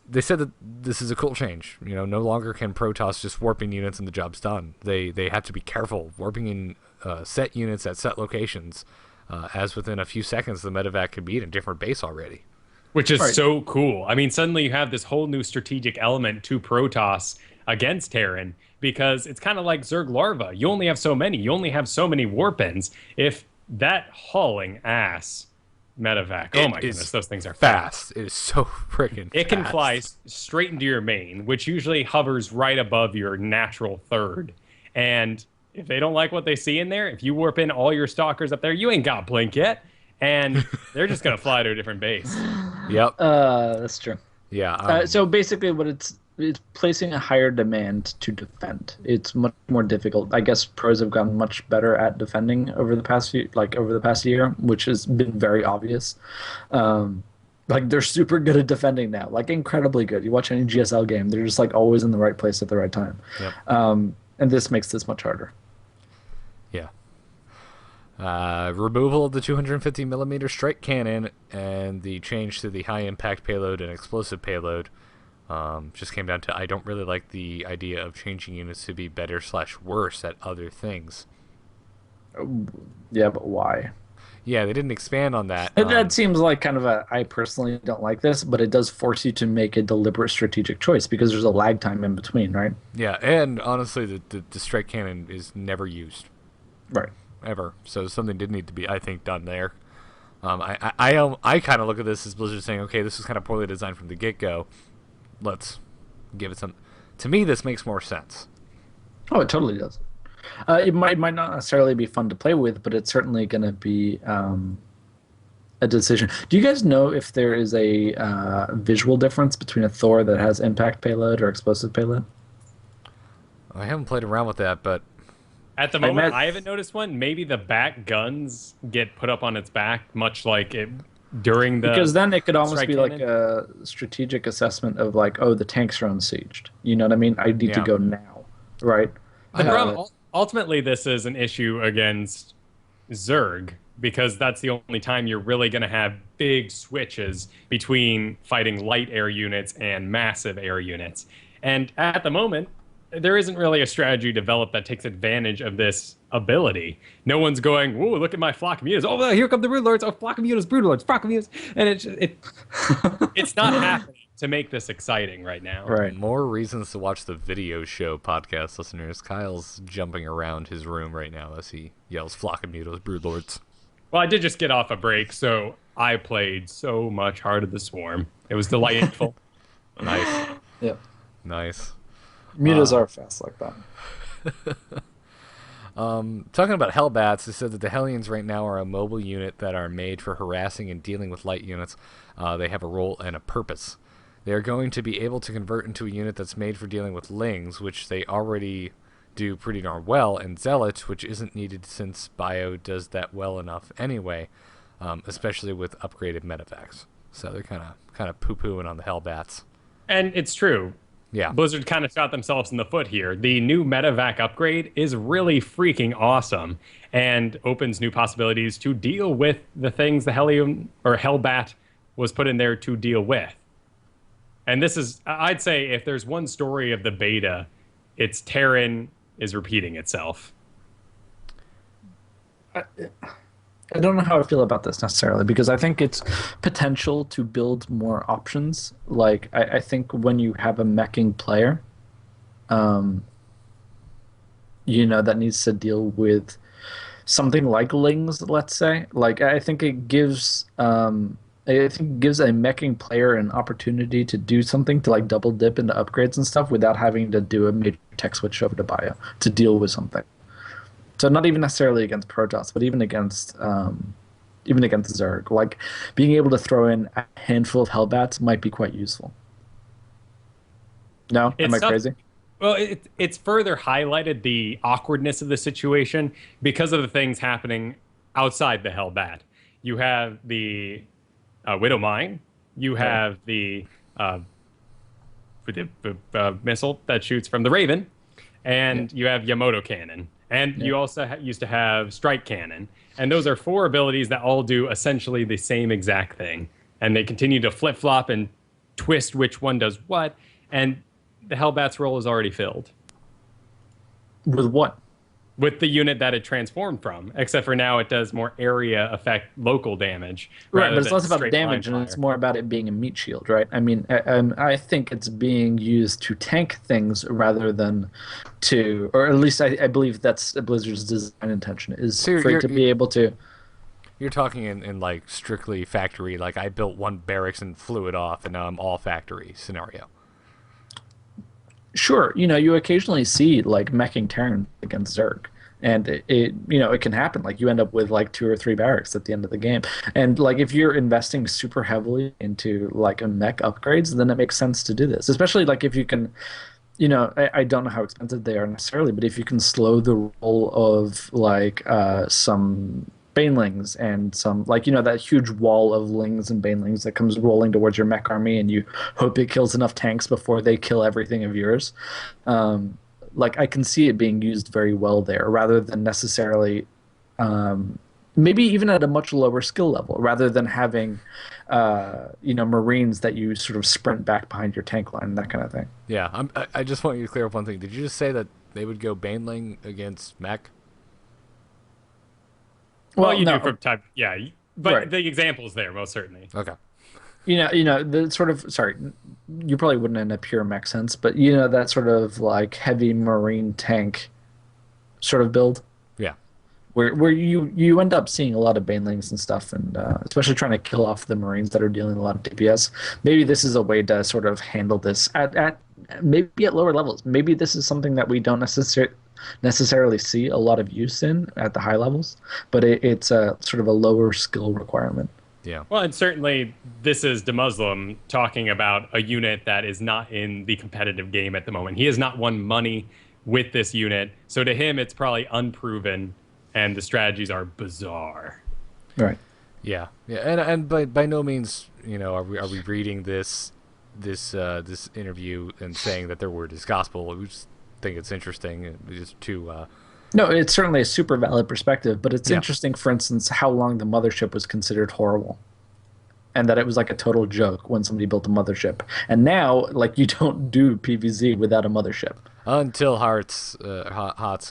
They said that this is a cool change. No longer can Protoss just warping units and the job's done. They have to be careful warping in set units at set locations, as within a few seconds the medevac could be at a different base already. Which is so cool. I mean, suddenly you have this whole new strategic element to Protoss against Terran because it's kind of like Zerg Larva. You only have so many. You only have so many warp-ins. If that hauling ass medevac, oh my goodness, those things are fast. It is so freaking fast. It can fly straight into your main, which usually hovers right above your natural third. And if they don't like what they see in there, if you warp in all your stalkers up there, you ain't got blink yet. And they're just going to fly to a different base. Yep. That's true. Yeah. So basically what it's it's placing a higher demand to defend. It's much more difficult. I guess pros have gotten much better at defending over the past year, which has been very obvious. Like they're super good at defending now, like incredibly good. You watch any GSL game, they're just like always in the right place at the right time. Yep. And this makes this much harder. Yeah. Removal of the 250 millimeter strike cannon and the change to the high impact payload and explosive payload just came down to I don't really like the idea of changing units to be better/worse at other things. Yeah, but why? Yeah, they didn't expand on that. That seems like kind of I personally don't like this, but it does force you to make a deliberate strategic choice because there's a lag time in between, right? Yeah, and honestly, the strike cannon is never used. Right. Ever. So something did need to be, I think, done there. I kind of look at this as Blizzard saying, okay, this is kind of poorly designed from the get-go. Let's give it some... To me, this makes more sense. Oh, it totally does. It might not necessarily be fun to play with, but it's certainly going to be a decision. Do you guys know if there is a visual difference between a Thor that has impact payload or explosive payload? I haven't played around with that, but... At the moment, I haven't noticed one. Maybe the back guns get put up on its back, much like it during the... Because then it could almost be cannon. like a strategic assessment of like, oh, the tanks are unsieged. You know what I mean? I need to go now, right? The problem, ultimately, this is an issue against Zerg, because that's the only time you're really going to have big switches between fighting light air units and massive air units. And at the moment, there isn't really a strategy developed that takes advantage of this ability. No one's going, whoa, look at my flock of units. Oh, here come the brood lords. Oh, flock of units, brood lords, flock of units. And it's not happening to make this exciting right now. Right. More reasons to watch the video show, podcast listeners. Kyle's jumping around his room right now as he yells flock of mutos, brood lords. Well, I did just get off a break, so I played so much Heart of the Swarm. It was delightful. Nice. Yep. Nice. Mutas are fast like that. Talking about Hellbats, it said that the Hellions right now are a mobile unit that are made for harassing and dealing with light units. They have a role and a purpose. They are going to be able to convert into a unit that's made for dealing with Lings, which they already do pretty darn well, and Zealots, which isn't needed since Bio does that well enough anyway, especially with upgraded medevacs. So they're kind of poo-pooing on the Hellbats. And it's true. Yeah. Blizzard kind of shot themselves in the foot here. The new medevac upgrade is really freaking awesome and opens new possibilities to deal with the things the Hellion or Hellbat was put in there to deal with. And this is, I'd say, if there's one story of the beta, it's Terran is repeating itself. I don't know how I feel about this necessarily, because I think it's potential to build more options. Like, I think when you have a meching player, that needs to deal with something like Lings, let's say. Like, I think it gives a meching player an opportunity to do something to like double dip into upgrades and stuff without having to do a major tech switch over to Bio to deal with something. So not even necessarily against Protoss, but even against Zerg. Like being able to throw in a handful of Hellbats might be quite useful. No, am I crazy? Well, it's further highlighted the awkwardness of the situation because of the things happening outside the Hellbat. You have the Widow Mine. You have the missile that shoots from the Raven, and you have Yamato Cannon. And you also used to have Strike Cannon. And those are 4 abilities that all do essentially the same exact thing. And they continue to flip-flop and twist which one does what. And the Hellbat's role is already filled. With what? With the unit that it transformed from. Except for now it does more area effect local damage. Right, but it's less about damage and it's more about it being a meat shield, right? I mean, I think it's being used to tank things rather than to, or at least I believe that's Blizzard's design intention, is So for it to be able to... You're talking in like strictly factory, like I built one barracks and flew it off and now I'm all factory scenario. Sure, you occasionally see like meching Terran against Zerg, and it can happen. Like you end up with like 2 or 3 barracks at the end of the game, and like if you're investing super heavily into like a mech upgrades, then it makes sense to do this, especially like if you can. I don't know how expensive they are necessarily, but if you can slow the roll of like some banelings and some like that huge wall of lings and banelings that comes rolling towards your mech army, and you hope it kills enough tanks before they kill everything of yours. Like I can see it being used very well there, rather than necessarily maybe even at a much lower skill level, rather than having Marines that you sort of sprint back behind your tank line, that kind of thing. Yeah, I just want you to clear up one thing. Did you just say that they would go Baneling against mech? Well, you no. do from time, yeah, but Right. the example's there most certainly. Okay. The sort of, sorry, you probably wouldn't in a pure mech sense, but that sort of like heavy Marine tank sort of build. Yeah. Where you end up seeing a lot of banelings and stuff, and especially trying to kill off the Marines that are dealing a lot of DPS. Maybe this is a way to sort of handle this at maybe at lower levels. Maybe this is something that we don't necessarily see a lot of use in at the high levels, but it's a sort of a lower skill requirement. Yeah. Well, and certainly this is DeMuslim talking about a unit that is not in the competitive game at the moment. He has not won money with this unit, so to him it's probably unproven, and the strategies are bizarre. Right. Yeah. Yeah. And by no means, are we reading this interview and saying that their word is gospel. We just think it's interesting. Just to. No, it's certainly a super valid perspective, but it's interesting, for instance, how long the mothership was considered horrible, and that it was like a total joke when somebody built a mothership. And now, like, you don't do PvZ without a mothership. Until HOTS,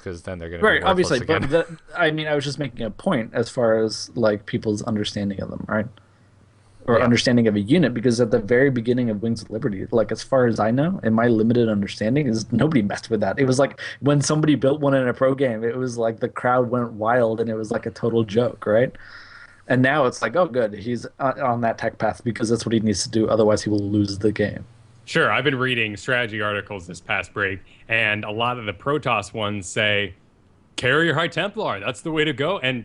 because then they're going to right, be obviously. again. But I was just making a point as far as like people's understanding of them, right? Or understanding of a unit, because at the very beginning of Wings of Liberty, like as far as I know, in my limited understanding, is nobody messed with that. It was like when somebody built one in a pro game, it was like the crowd went wild and it was like a total joke, right? And now it's like, oh, good, he's on that tech path because that's what he needs to do. Otherwise, he will lose the game. Sure, I've been reading strategy articles this past break, and a lot of the Protoss ones say, Carrier High Templar, that's the way to go. And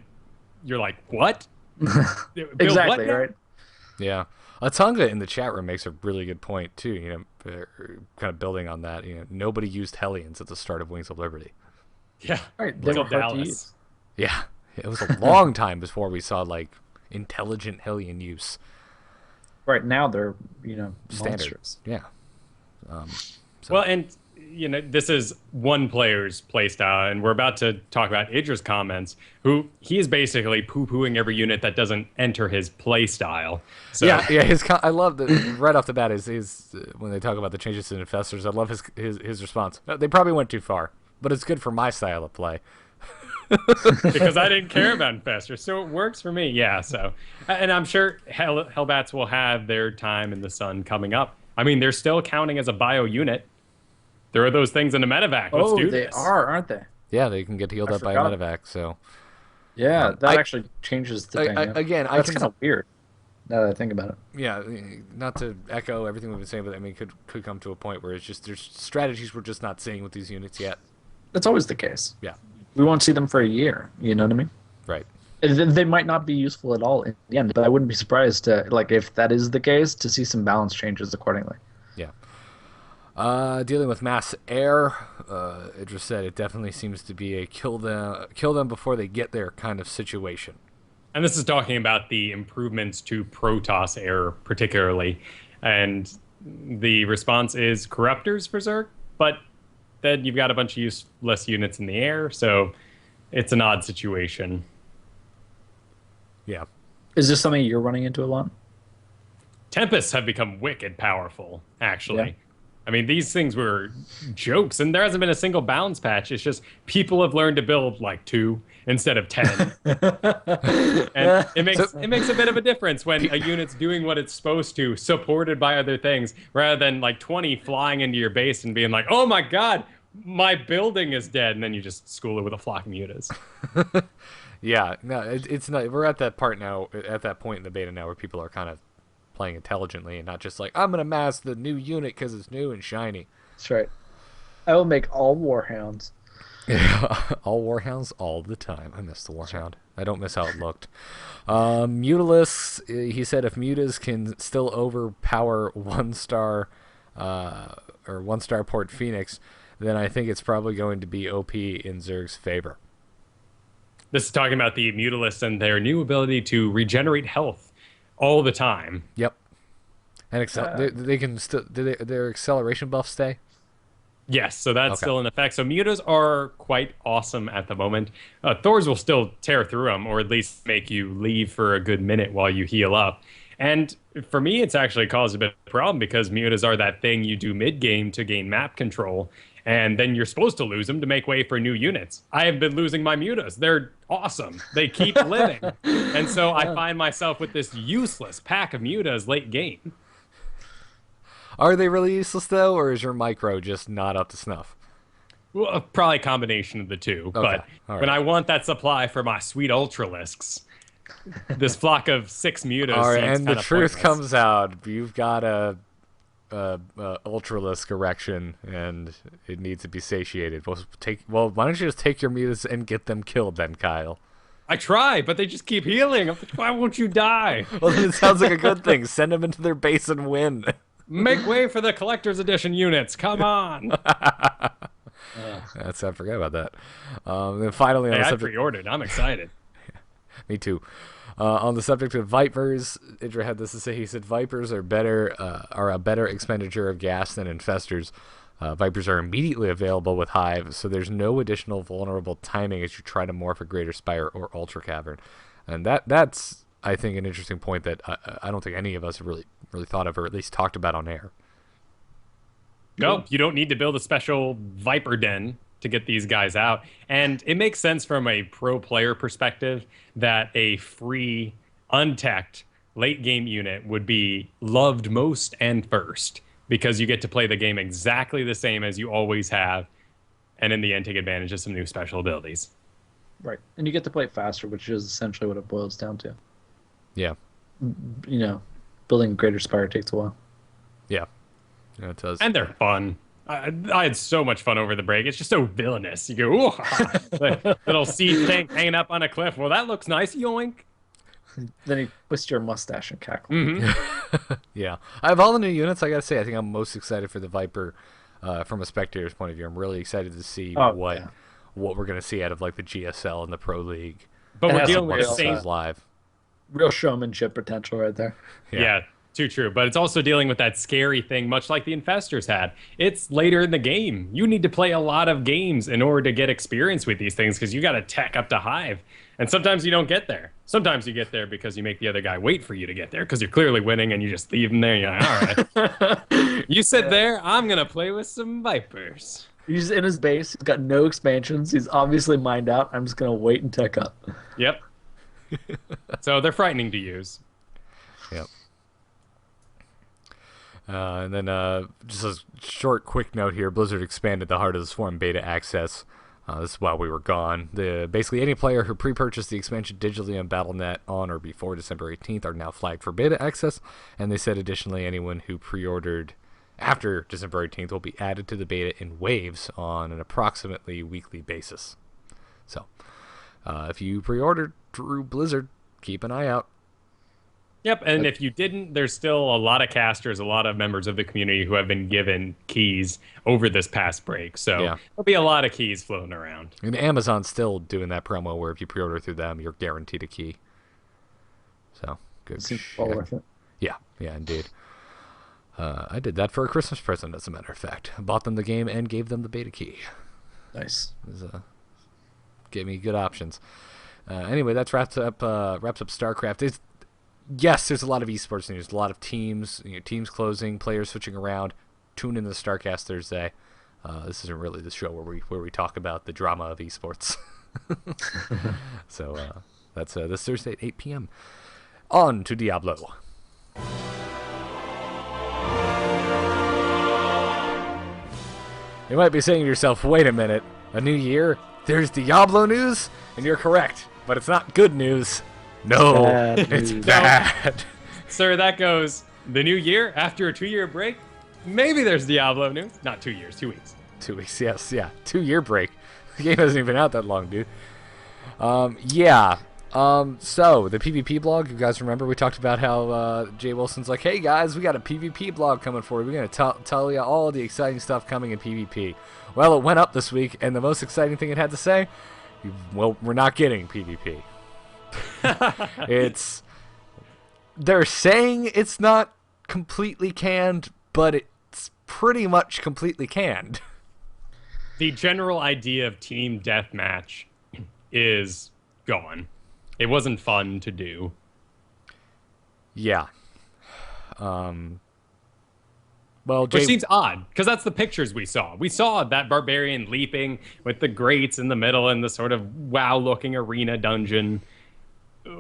you're like, what? Exactly, what right? Yeah. Atunga in the chat room makes a really good point, too, kind of building on that. Nobody used Hellions at the start of Wings of Liberty. Yeah, right. They until were hard to Dallas. use. Yeah. It was a long time before we saw, like, intelligent Hellion use. Right now they're, Standard. monstrous. Yeah. Well, and this is one player's playstyle, and we're about to talk about Idra's comments. He is basically poo-pooing every unit that doesn't enter his playstyle. So, yeah. I love that right off the bat is when they talk about the changes to infestors. I love his response. They probably went too far, but it's good for my style of play. because I didn't care about infestors, so it works for me. Yeah. So, and I'm sure Hellbats will have their time in the sun coming up. I mean, they're still counting as a bio unit. There are those things in the medevac. Let's do they this. are, aren't they? Yeah, they can get healed up by a medevac. So yeah, that actually changes the thing. That's kind of weird. Now that I think about it. Yeah, not to echo everything we've been saying, but I mean, could come to a point where it's just there's strategies we're just not seeing with these units yet. That's always the case. Yeah, we won't see them for a year. You know what I mean? Right. They might not be useful at all in the end, but I wouldn't be surprised to, like, if that is the case, to see some balance changes accordingly. Yeah. Dealing with mass air, Idris said it definitely seems to be a kill them before they get there kind of situation. And this is talking about the improvements to Protoss air particularly. And the response is corruptors for Zerg, but then you've got a bunch of useless units in the air, so it's an odd situation. Yeah. Is this something you're running into a lot? Tempests have become wicked powerful, actually. Yeah. I mean, these things were jokes, and there hasn't been a single balance patch. It's just people have learned to build like 2 instead of 10. And it makes a bit of a difference when a unit's doing what it's supposed to, supported by other things, rather than like 20 flying into your base and being like, oh my god, my building is dead, and then you just school it with a flock of mutas. Yeah, no, it's not. We're at that point in the beta now where people are kind of playing intelligently and not just like, I'm gonna mass the new unit because it's new and shiny. That's right. I will make all warhounds. Yeah, all Warhounds all the time. I miss the Warhound. I don't miss how it looked. Mutalisks, he said if Mutas can still overpower 1-star or 1-star Port Phoenix, then I think it's probably going to be OP in Zerg's favor. This is talking about the Mutalisks and their new ability to regenerate health all the time. Yep. And they can still... Do their acceleration buff stay? Yes, so that's still in effect. So mutas are quite awesome at the moment. Thors will still tear through them, or at least make you leave for a good minute while you heal up. And for me, it's actually caused a bit of a problem because mutas are that thing you do mid-game to gain map control, and then you're supposed to lose them to make way for new units. I have been losing my mutas. They're awesome. They keep living. And so I find myself with this useless pack of mutas late game. Are they really useless, though, or is your micro just not up to snuff? Well, probably a combination of the two. Okay. But when I want that supply for my sweet Ultralisks, this flock of 6 mutas All right, seems and the truth pointless. comes out. You've got a Ultralisk erection, and it needs to be satiated. Well, why don't you just take your mutas and get them killed then, Kyle? I try, but they just keep healing. I'm like, why won't you die? Well, then it sounds like a good thing. Send them into their base and win. Make way for the collector's edition units. Come on. I forgot about that. Then finally, on the I subject, pre-ordered. I'm excited. me too. On the subject of Vipers, Idra had this to say. He said Vipers are a better expenditure of gas than Infestors. Vipers are immediately available with Hive, so there's no additional vulnerable timing as you try to morph a Greater Spire or Ultra Cavern. And that's, I think, an interesting point that I don't think any of us have really thought of, or at least talked about on air. No, you don't need to build a special Viper den to get these guys out. And it makes sense from a pro player perspective that a free, unteched late game unit would be loved most and first, because you get to play the game exactly the same as you always have, and in the end take advantage of some new special abilities. Right. And you get to play it faster, which is essentially what it boils down to. Yeah. You know, building a Greater Spire takes a while. Yeah, it does. And they're fun. I had so much fun over the break. It's just so villainous. You go, ooh, little sea tank hanging up on a cliff. Well, that looks nice. Yoink. Then you twist your mustache and cackle. Mm-hmm. Yeah. I have all the new units, I gotta say. I think I'm most excited for the Viper from a spectator's point of view. I'm really excited to see what we're gonna see out of like the GSL and the Pro League. But we're has dealing some with the real, same live. Real showmanship potential right there. Yeah, too true. But it's also dealing with that scary thing, much like the Infestors had. It's later in the game. You need to play a lot of games in order to get experience with these things, because you got to tech up to Hive. And sometimes you don't get there. Sometimes you get there because you make the other guy wait for you to get there, because you're clearly winning and you just leave him there. And you're like, all right. You sit there. I'm going to play with some Vipers. He's in his base. He's got no expansions. He's obviously mined out. I'm just going to wait and tech up. Yep. So they're frightening to use. Yep. And then just a short, quick note here. Blizzard expanded the Heart of the Swarm beta access. This is while we were gone. Basically, any player who pre-purchased the expansion digitally on Battle.net on or before December 18th are now flagged for beta access. And they said, additionally, anyone who pre-ordered after December 18th will be added to the beta in waves on an approximately weekly basis. So, if you pre-ordered through Blizzard, keep an eye out. Yep, and if you didn't, there's still a lot of casters, a lot of members of the community who have been given keys over this past break. So there'll be a lot of keys floating around. And Amazon's still doing that promo where if you pre-order through them, you're guaranteed a key. So, good. Seems well worth it. Yeah, indeed. I did that for a Christmas present, as a matter of fact. I bought them the game and gave them the beta key. Nice. Gave me good options. Anyway, that wraps up StarCraft. Yes, there's a lot of esports news, a lot of teams, teams closing, players switching around. Tune in to StarCast Thursday. This isn't really the show where we talk about the drama of esports. So that's this Thursday at 8 p.m. On to Diablo. You might be saying to yourself, wait a minute, a new year? There's Diablo news? And you're correct, but it's not good news. No, it's bad. Sir, that goes the new year after a 2-year break. Maybe there's Diablo news. Not 2 years, 2 weeks. 2 weeks, yes, yeah. 2-year break. The game hasn't even been out that long, dude. Yeah. So, the PvP blog, you guys remember we talked about how Jay Wilson's like, hey guys, we got a PvP blog coming for you. We're going to tell you all the exciting stuff coming in PvP. Well, it went up this week, and the most exciting thing it had to say, well, we're not getting PvP. They're saying it's not completely canned, but it's pretty much completely canned. The general idea of team deathmatch is gone. It wasn't fun to do. Yeah. Which seems odd, because that's the pictures we saw. We saw that barbarian leaping with the grates in the middle and the sort of WoW-looking arena dungeon.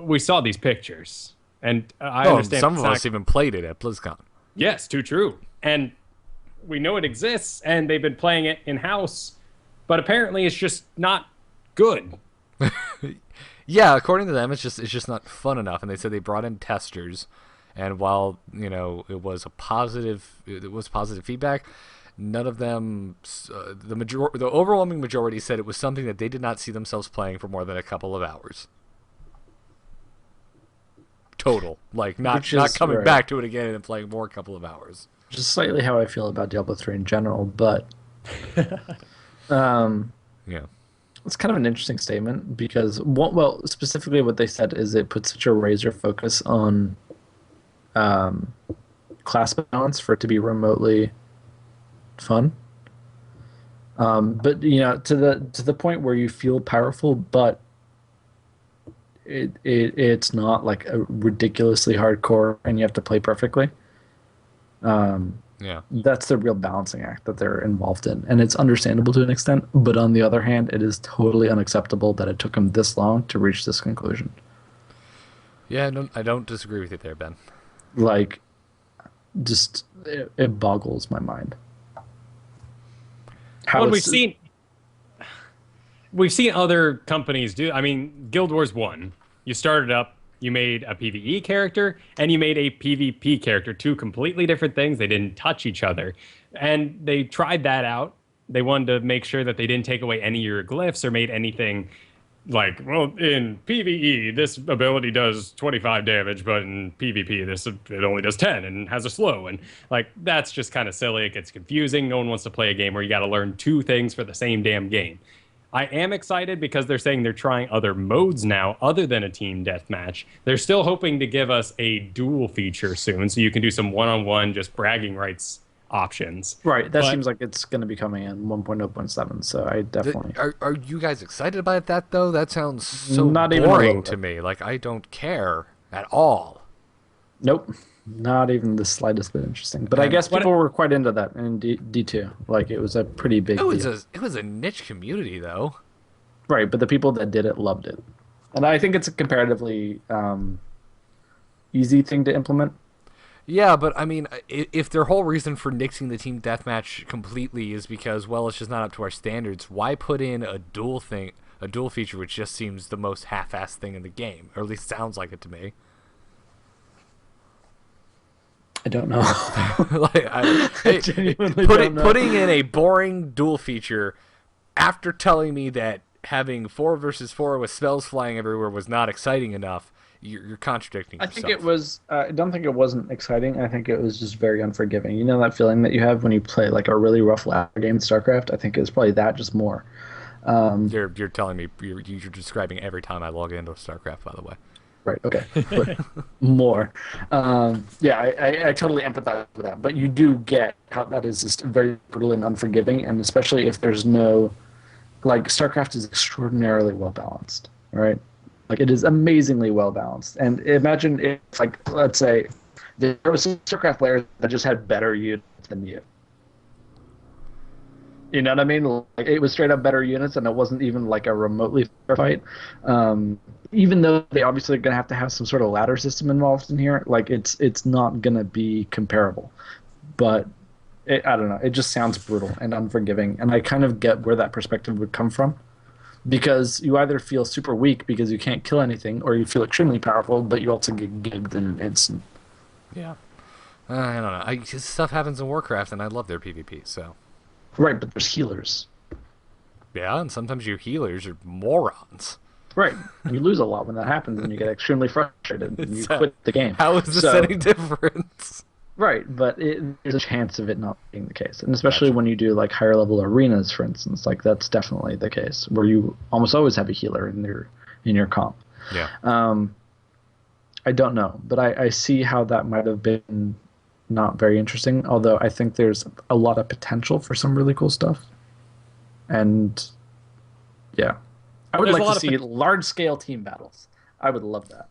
We saw these pictures, and I understand some of us even played it at BlizzCon. Yes, too true. And we know it exists, and they've been playing it in-house, but apparently it's just not good. Yeah, according to them, it's just not fun enough, and they said they brought in testers. And while, it was positive feedback, none of them, the overwhelming majority said it was something that they did not see themselves playing for more than a couple of hours. Total. Like, not coming back to it again and then playing more a couple of hours. Just slightly how I feel about Diablo 3 in general, but yeah. It's kind of an interesting statement because, specifically what they said is it puts such a razor focus on class balance for it to be remotely fun. But to the point where you feel powerful, but it's not like a ridiculously hardcore and you have to play perfectly. Yeah, that's the real balancing act that they're involved in, and it's understandable to an extent. But on the other hand, it is totally unacceptable that it took them this long to reach this conclusion. Yeah, I don't disagree with you there, Ben. Like, just it boggles my mind. We've seen other companies do. I mean, Guild Wars 1. You started up. You made a PvE character, and you made a PvP character. Two completely different things. They didn't touch each other. And they tried that out. They wanted to make sure that they didn't take away any of your glyphs or made anything like, well, in PvE, this ability does 25 damage, but in PvP, it only does 10 and has a slow. And, like, that's just kind of silly. It gets confusing. No one wants to play a game where you got to learn two things for the same damn game. I am excited because they're saying they're trying other modes now other than a team deathmatch. They're still hoping to give us a duel feature soon so you can do some one-on-one just bragging rights options. Right. That seems like it's going to be coming in 1.0.7, so I definitely... Are you guys excited about that, though? That sounds so Not boring to me. Like, I don't care at all. Nope. Not even the slightest bit interesting. But I guess people were quite into that in D2. Like, it was a pretty big deal. It was a niche community, though. Right, but the people that did it loved it. And I think it's a comparatively easy thing to implement. Yeah, but, I mean, if their whole reason for nixing the team deathmatch completely is because, well, it's just not up to our standards, why put in a duel feature which just seems the most half-assed thing in the game? Or at least sounds like it to me. I don't know. I genuinely don't know. Putting in a boring duel feature after telling me that having 4 versus 4 with spells flying everywhere was not exciting enough, you're contradicting yourself. I think it was. I don't think it wasn't exciting. I think it was just very unforgiving. You know that feeling that you have when you play like a really rough ladder game in StarCraft? I think it's probably that, just more. You're telling me you're describing every time I log into StarCraft, by the way. Right, okay. But more. Yeah, I totally empathize with that. But you do get how that is just very brutal and unforgiving, and especially if there's no... Like, StarCraft is extraordinarily well-balanced, right? Like, it is amazingly well-balanced. And imagine if, like, let's say, there was some StarCraft players that just had better units than you. You know what I mean? Like, it was straight up better units, and it wasn't even like a remotely fair fight. Even though they obviously are going to have some sort of ladder system involved in here, like it's not going to be comparable. But I don't know. It just sounds brutal and unforgiving, and I kind of get where that perspective would come from, because you either feel super weak because you can't kill anything, or you feel extremely powerful, but you also get gigged in an instant. Yeah. I don't know. Stuff happens in Warcraft, and I love their PvP, so... Right, but there's healers. Yeah, and sometimes your healers are morons. Right. You lose a lot when that happens, and you get extremely frustrated, and you quit the game. How is this any different? Right, but there's a chance of it not being the case, and especially when you do like higher level arenas, for instance, like that's definitely the case where you almost always have a healer in your comp. Yeah. I don't know, but I see how that might have been not very interesting. Although I think there's a lot of potential for some really cool stuff, and yeah, I would like to see large scale team battles. I would love that.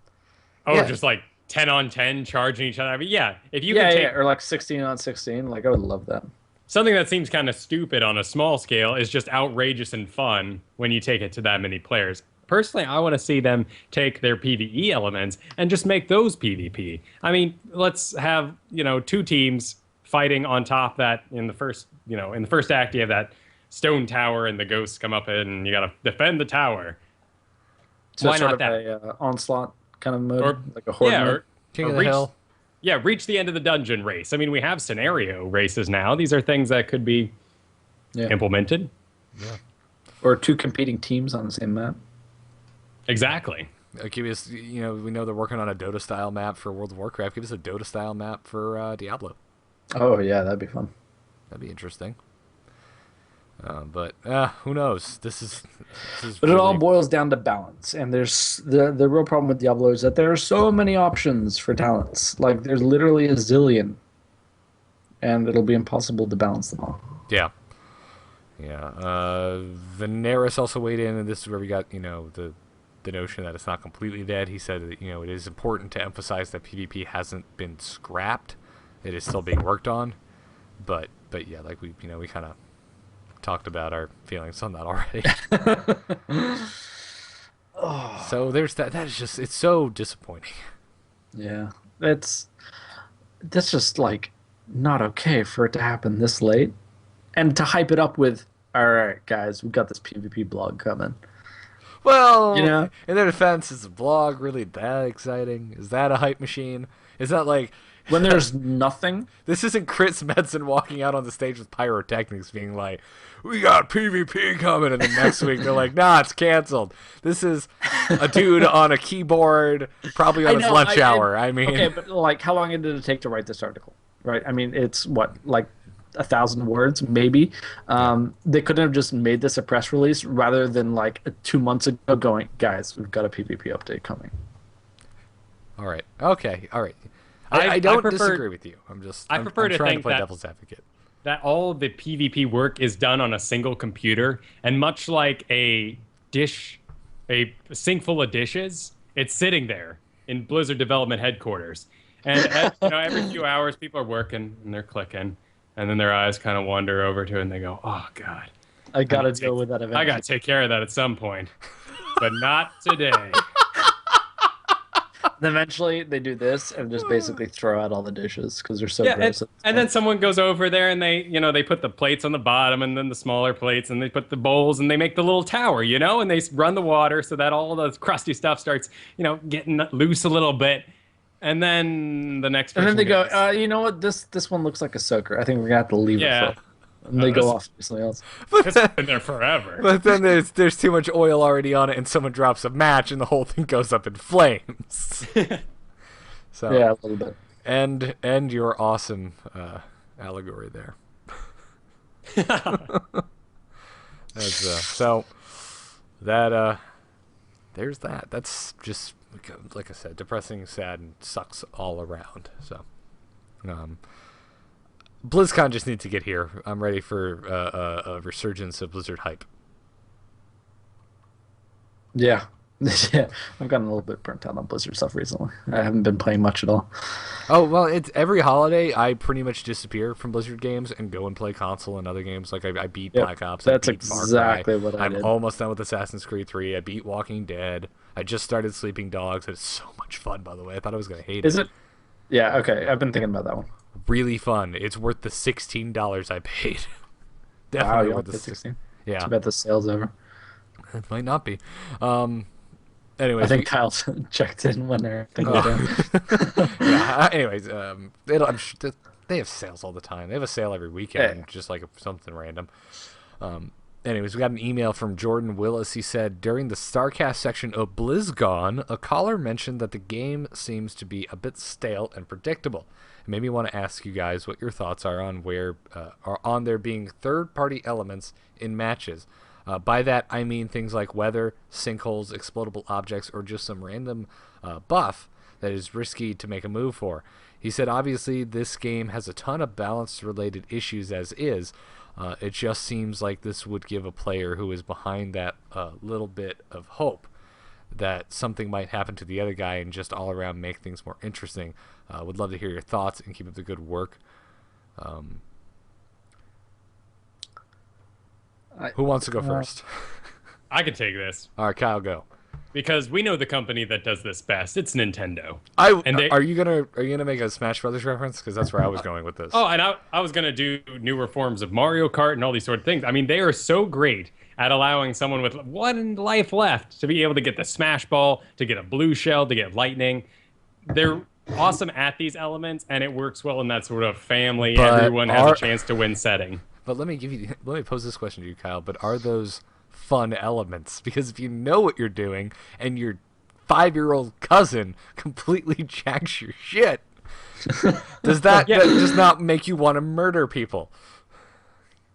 Oh, yeah. Just like 10 on 10 charging each other. I mean, yeah, if you could take or like 16 on 16, like I would love that. Something that seems kind of stupid on a small scale is just outrageous and fun when you take it to that many players. Personally, I want to see them take their PvE elements and just make those PvP. I mean, let's have, 2 teams fighting on top that in the first act you have that stone tower and the ghosts come up and you got to defend the tower. So why not that? A onslaught kind of mode, or, like a horde mode? Or King of the Hill. Yeah, reach the end of the dungeon race. I mean, we have scenario races now. These are things that could be implemented. Yeah. Or 2 competing teams on the same map. Exactly. Give us, we know they're working on a Dota-style map for World of Warcraft. Give us a Dota-style map for Diablo. Oh, yeah, that'd be fun. That'd be interesting. But who knows? This is but really... it all boils down to balance. And there's the real problem with Diablo is that there are so many options for talents. Like, there's literally a zillion. And it'll be impossible to balance them all. Yeah. Yeah. Veneris also weighed in, and this is where we got, the notion that it's not completely dead. He said that, it is important to emphasize that PvP hasn't been scrapped. It is still being worked on. But yeah, like we kind of talked about our feelings on that already. So there's that. That is just, it's so disappointing. Yeah, that's just like not okay for it to happen this late, and to hype it up with, all right, guys, we've got this PvP blog coming. Well, in their defense, is the blog really that exciting? Is that a hype machine? Is that like... When there's nothing? This isn't Chris Metzen walking out on the stage with pyrotechnics being like, we got PvP coming, and then next week they're like, nah, it's canceled. This is a dude on a keyboard, probably on his lunch hour. I mean... Okay, but like, how long did it take to write this article? Right? I mean, it's what, like 1,000 words, maybe. They couldn't have just made this a press release rather than like 2 months ago going, guys, we've got a PvP update coming. All right. Okay. All right. I don't disagree with you. I'm trying to play devil's advocate. That all of the PvP work is done on a single computer, and much like a sink full of dishes, it's sitting there in Blizzard development headquarters. And every few hours, people are working and they're clicking, and then their eyes kind of wander over to it, and they go, "Oh God, I gotta deal with that eventually. I gotta take care of that at some point, but not today." And eventually, they do this and just basically throw out all the dishes because they're so gross. And then someone goes over there and they put the plates on the bottom and then the smaller plates, and they put the bowls and they make the little tower, and they run the water so that all the crusty stuff starts, getting loose a little bit. And then the next person and then they go, you know what? This one looks like a soaker. I think we're gonna have to leave it for. And they go off to something else. It's been there forever. But then there's too much oil already on it, and someone drops a match, and the whole thing goes up in flames. So yeah, a little bit. And your awesome allegory there. So that there's that. That's just like I said, depressing, sad, and sucks all around. So. BlizzCon just needs to get here. I'm ready for a resurgence of Blizzard hype. Yeah. Yeah. I've gotten a little bit burnt out on Blizzard stuff recently. I haven't been playing much at all. Oh, well, it's every holiday I pretty much disappear from Blizzard games and go and play console and other games. Like I beat Black Ops. That's I beat exactly Far Cry. what I did. I'm almost done with Assassin's Creed 3. I beat Walking Dead. I just started Sleeping Dogs. It's so much fun, by the way. I thought I was going to hate it. Is it? Yeah, okay. I've been thinking about that one. Really fun. It's worth the $16 I paid. Definitely worth the $16. Yeah. Too bad the sale's over. It might not be. Anyways, I think Kyle's checked in when they're thinking yeah. Anyways, they have sales all the time. They have a sale every weekend, just like something random. Anyways, we got an email from Jordan Willis. He said, during the StarCast section of BlizzCon, a caller mentioned that the game seems to be a bit stale and predictable. It made me want to ask you guys what your thoughts are on on there being third-party elements in matches. By that, I mean things like weather, sinkholes, explodable objects, or just some random buff that is risky to make a move for. He said, obviously, this game has a ton of balance-related issues as is. It just seems like this would give a player who is behind that little bit of hope that something might happen to the other guy and just all around make things more interesting. Would love to hear your thoughts and keep up the good work. Who wants to go first? I can take this. All right, Kyle, go. Because we know the company that does this best. It's Nintendo. Are you gonna make a Smash Brothers reference? Because that's where I was going with this. Oh, and I was gonna do newer forms of Mario Kart and all these sort of things. I mean, they are so great at allowing someone with one life left to be able to get the Smash Ball, to get a blue shell, to get lightning. They're awesome at these elements, and it works well in that sort of family. Everyone has a chance to win setting. But let me pose this question to you, Kyle. But are those fun elements? Because if you know what you're doing and your 5-year-old cousin completely jacks your shit, does that just not make you want to murder people?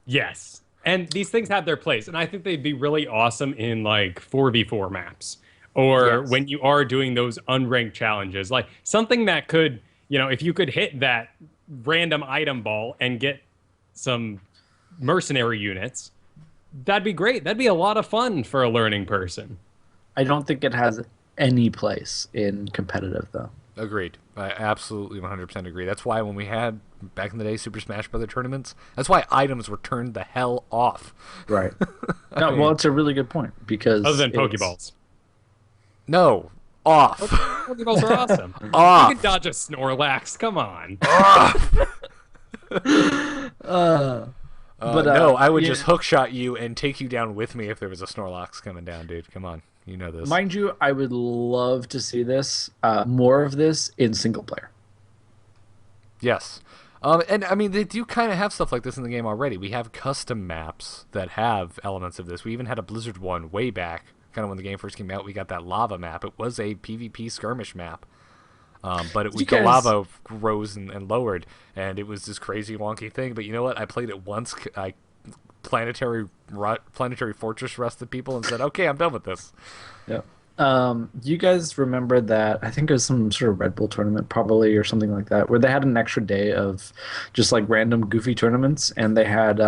Yes. And these things have their place, and I think they'd be really awesome in like 4v4 maps, or when you are doing those unranked challenges, like something that could, if you could hit that random item ball and get some mercenary units, that'd be great. That'd be a lot of fun for a learning person. I don't think it has any place in competitive, though. Agreed. I absolutely 100% agree. That's why when we had, back in the day, Super Smash Bros. Tournaments, that's why items were turned the hell off. Right. No, well, it's a really good point, because... Other than Pokeballs. No. Off. Pokeballs are awesome. Off. You can dodge a Snorlax. Come on. Off. But no, I would just hookshot you and take you down with me if there was a Snorlax coming down, dude. Come on. You know this. Mind you, I would love to see this, more of this in single player. Yes. And, I mean, they do kind of have stuff like this in the game already. We have custom maps that have elements of this. We even had a Blizzard one way back, kind of when the game first came out. We got that lava map. It was a PvP skirmish map. But the lava rose and lowered, and it was this crazy wonky thing. But you know what? I played it once. I planetary fortress rusted people and said, "Okay, I'm done with this." Yeah. You guys remember that? I think it was some sort of Red Bull tournament, probably, or something like that, where they had an extra day of just like random goofy tournaments, and they had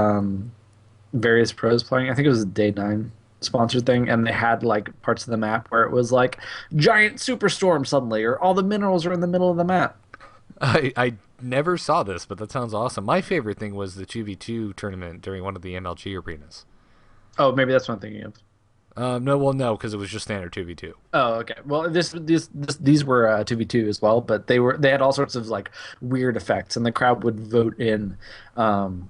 various pros playing. I think it was day 9. Sponsored thing, and they had like parts of the map where it was like giant superstorm suddenly, or all the minerals are in the middle of the map. I never saw this, but that sounds awesome. My favorite thing was the 2v2 tournament during one of the MLG arenas. Oh, maybe that's what I'm thinking of. No, because it was just standard 2v2. Oh, okay. Well, these were 2v2 as well, but they had all sorts of like weird effects, and the crowd would vote in, for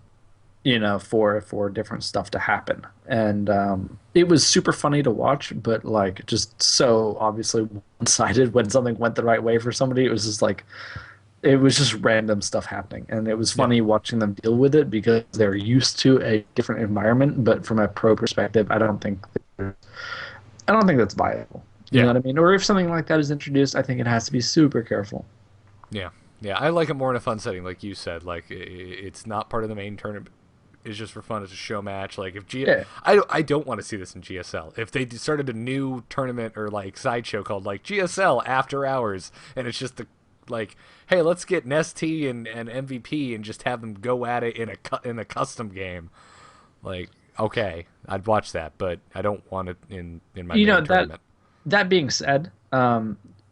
different stuff to happen. And it was super funny to watch, but like just so obviously one-sided when something went the right way for somebody. It was just random stuff happening. And it was funny watching them deal with it because they're used to a different environment, but from a pro perspective, I don't think that's viable. You know what I mean? Or if something like that is introduced, I think it has to be super careful. Yeah. Yeah, I like it more in a fun setting, like you said. Like, it's not part of the main tournament. It's just for fun. It's a show match. Like if I don't want to see this in GSL. If they started a new tournament or like sideshow called like GSL After Hours, and it's just hey, let's get Nesty and MVP and just have them go at it in a custom game. Like, okay, I'd watch that, but I don't want it in my main tournament. That being said,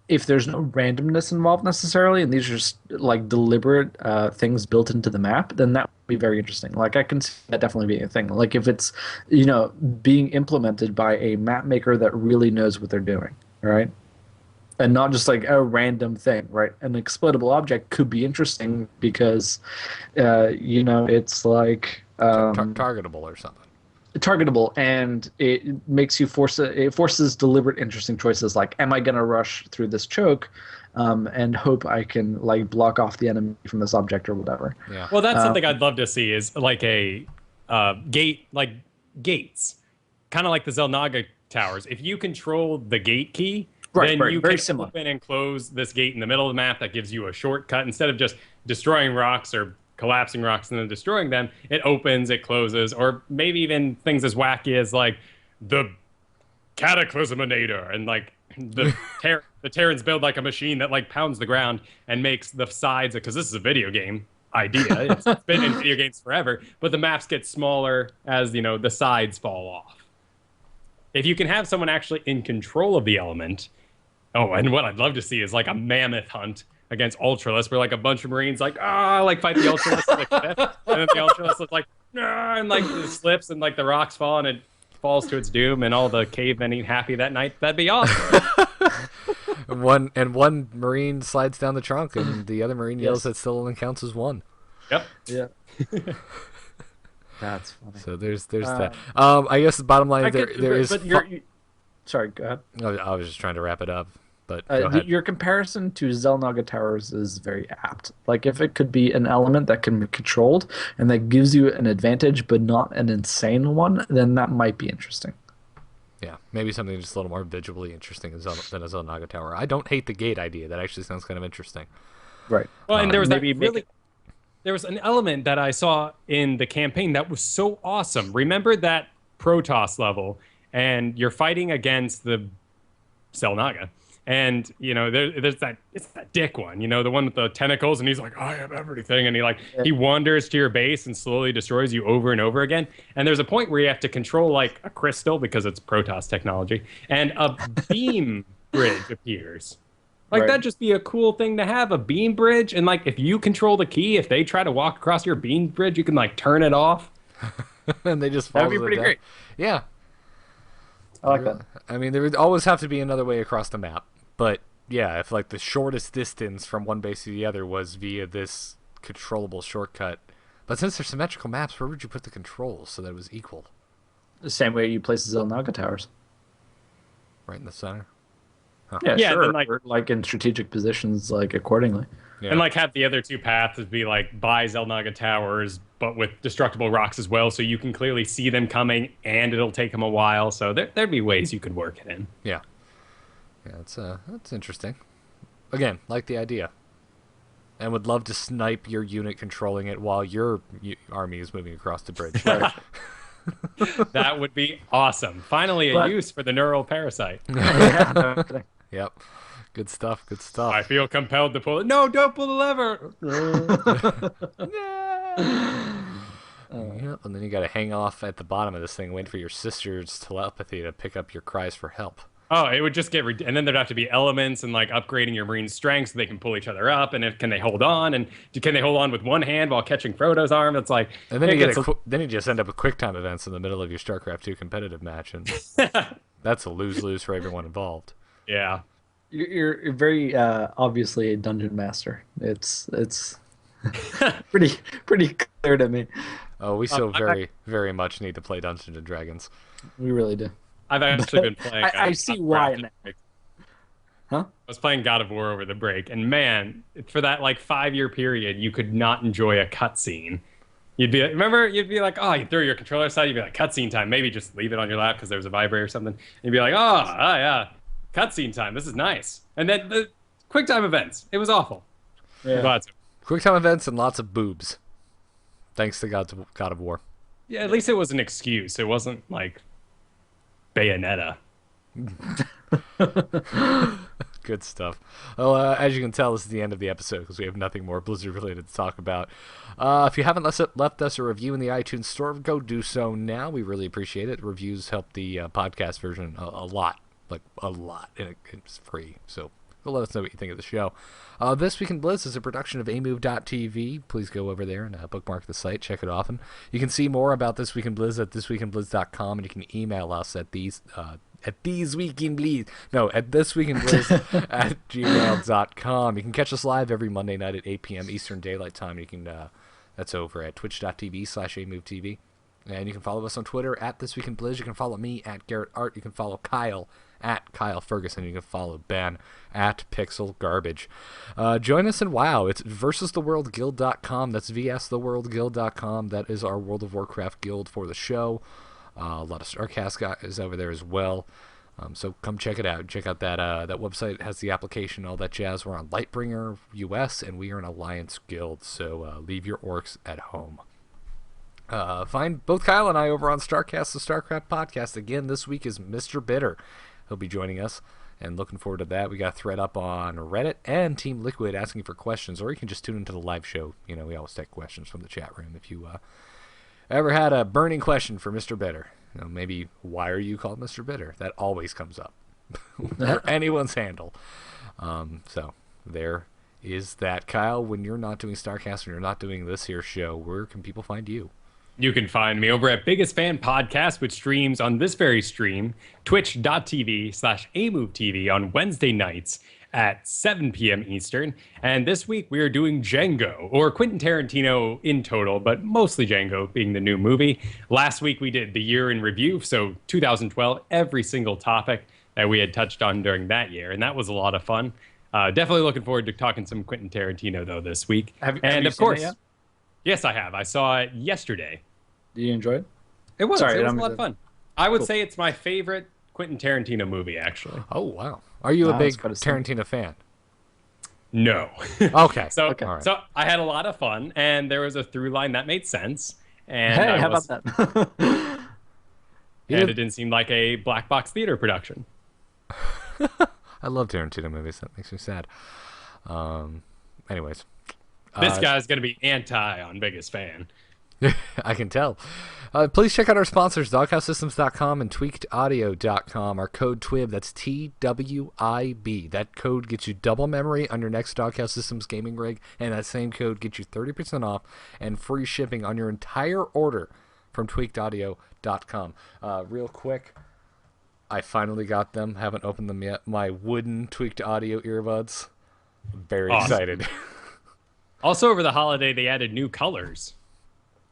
if there's no randomness involved necessarily, and these are just like deliberate things built into the map, then that would be very interesting. Like I can see that definitely being a thing. Like if it's being implemented by a map maker that really knows what they're doing, right? And not just like a random thing, right? An exploitable object could be interesting because, it's like targetable or something. Targetable, and it makes you forces deliberate interesting choices like, am I going to rush through this choke and hope I can like block off the enemy from this object or whatever. Yeah. Well, that's something I'd love to see is like a gate, like gates, kind of like the Zelnaga towers. If you control the gate key, then you very can similar. open and close this gate in the middle of the map. That gives you a shortcut instead of just destroying rocks or collapsing rocks and then destroying them. It opens, it closes, or maybe even things as wacky as like the Cataclysminator and like the Terrans build like a machine that like pounds the ground and makes the sides, because this is a video game idea. It's been in video games forever, but the maps get smaller as, you know, the sides fall off. If you can have someone actually in control of the element. Oh, and what I'd love to see is like a mammoth hunt against Ultralisk, where like a bunch of Marines like fight the Ultralisk in the cliff, and then the Ultralisk is like and like it slips and like the rocks fall and it falls to its doom, and all the cavemen eat happy that night. That'd be awesome. one Marine slides down the trunk, and the other Marine yells that still only counts as one. Yep. Yeah. That's funny. So there's that. I guess the bottom line there is. Sorry, go ahead. I was just trying to wrap it up, but go ahead. Your comparison to Zelnaga Towers is very apt. Like, if it could be an element that can be controlled and that gives you an advantage, but not an insane one, then that might be interesting. Yeah, maybe something just a little more visually interesting than a Zelnaga Tower. I don't hate the gate idea. That actually sounds kind of interesting. Right. Well, and there was maybe there was an element that I saw in the campaign that was so awesome. Remember that Protoss level, and you're fighting against the Zelnaga, and you know it's that dick one, you know, the one with the tentacles, and he's like, I have everything, and he wanders to your base and slowly destroys you over and over again. And there's a point where you have to control like a crystal, because it's Protoss technology, and a beam bridge appears. Like, that'd just be a cool thing to have, a beam bridge. And like, if you control the key, if they try to walk across your beam bridge, you can like turn it off. And they just fall. That'd be pretty great. Yeah. I like that. I mean, there would always have to be another way across the map. But yeah, if like the shortest distance from one base to the other was via this controllable shortcut. But since they're symmetrical maps, where would you put the controls so that it was equal? The same way you place the Zelnaga Towers. Right in the center? Huh. Yeah, sure. Then, like in strategic positions, like accordingly. Yeah. And like have the other two paths be like by Zelnaga Towers, but with destructible rocks as well, so you can clearly see them coming, and it'll take them a while. So there'd be ways you could work it in. Yeah. Yeah, that's interesting. Again, like the idea. And would love to snipe your unit controlling it while your army is moving across the bridge. That would be awesome. Finally, a use for the neural parasite. Yep. Good stuff. Good stuff. I feel compelled to pull it. No, don't pull the lever. Yep. And then you got to hang off at the bottom of this thing, wait for your sister's telepathy to pick up your cries for help. Oh, it would just get and then there'd have to be elements and like upgrading your Marine strength so they can pull each other up, and can they hold on, and can they hold on with one hand while catching Frodo's arm? It's like, and then you just end up with QuickTime events in the middle of your StarCraft 2 competitive match, and that's a lose-lose for everyone involved. Yeah, you're very obviously a dungeon master. It's pretty clear to me. Oh, we so very much need to play Dungeons and Dragons. We really do. I've actually been playing. I see why now. Huh? I was playing God of War over the break, and man, for that like 5-year period, you could not enjoy a cutscene. You'd be like, oh, you throw your controller aside, you'd be like, cutscene time. Maybe just leave it on your lap because there's a vibrator or something. And you'd be like, oh yeah, cutscene time. This is nice. And then the QuickTime events. It was awful. Yeah. QuickTime events and lots of boobs. Thanks to God of War. Yeah, at least it was an excuse. It wasn't like Bayonetta. Good stuff. Well, as you can tell, this is the end of the episode because we have nothing more Blizzard related to talk about. If you haven't left us a review in the iTunes store, go do so now. We really appreciate it. Reviews help the podcast version a lot, and it's free. So let us know what you think of the show. This Week in Blizz is a production of amove.tv. Please go over there and bookmark the site, check it often. You can see more about This Week in Blizz at thisweekinblizz.com, and you can email us at thisweekinblizz at gmail.com. You can catch us live every Monday night at 8 p.m. Eastern Daylight Time. You can that's over at twitch.tv/amovetv. And you can follow us on Twitter at thisweekinblizz. You can follow me at Garrett Art. You can follow Kyle at Kyle Ferguson. You can follow Ben at Pixel Garbage. Join us in WoW. It's versustheworldguild.com. That's vstheworldguild.com. That is our World of Warcraft guild for the show. A lot of StarCast guys over there as well. So come check it out. Check out that website. It has the application, all that jazz. We're on Lightbringer US, and we are an Alliance guild. So leave your orcs at home. Find both Kyle and I over on StarCast, the StarCraft podcast. Again, this week is Mr. Bitter. He'll be joining us, and looking forward to that. We got a thread up on Reddit and Team Liquid asking for questions, or you can just tune into the live show. You know, we always take questions from the chat room. If you ever had a burning question for Mr. Bitter, you know, maybe why are you called Mr. Bitter? That always comes up for anyone's handle. So there is that. Kyle, when you're not doing StarCast, when you're not doing this here show, where can people find you? You can find me over at Biggest Fan Podcast, which streams on this very stream, twitch.tv/AMoveTV on Wednesday nights at 7 p.m. Eastern. And this week we are doing Django, or Quentin Tarantino in total, but mostly Django being the new movie. Last week we did the year in review, so 2012, every single topic that we had touched on during that year, and that was a lot of fun. Definitely looking forward to talking some Quentin Tarantino, though, this week. Have you of seen course, it yet? Yes, I have. I saw it yesterday. Did you enjoy it? It was. Sorry, It was a lot of fun. I would Cool. say it's my favorite Quentin Tarantino movie, actually. Oh, wow. Are you a Wow, big it's quite a scene. Tarantino fan? No. Okay. So, Okay. All right. so I had a lot of fun, and there was a through line that made sense. And Hey, I how was- about that? You And did- it didn't seem like a black box theater production. I love Tarantino movies. That makes me sad. Anyways. This guy's going to be anti on Biggest Fan. I can tell. Please check out our sponsors, doghousesystems.com and tweakedaudio.com. Our code TWIB, that's TWIB. That code gets you double memory on your next Doghouse Systems gaming rig, and that same code gets you 30% off and free shipping on your entire order from tweakedaudio.com. Real quick, I finally got them. Haven't opened them yet. My wooden Tweaked Audio earbuds. Very Awesome. excited. Also, over the holiday, they added new colors.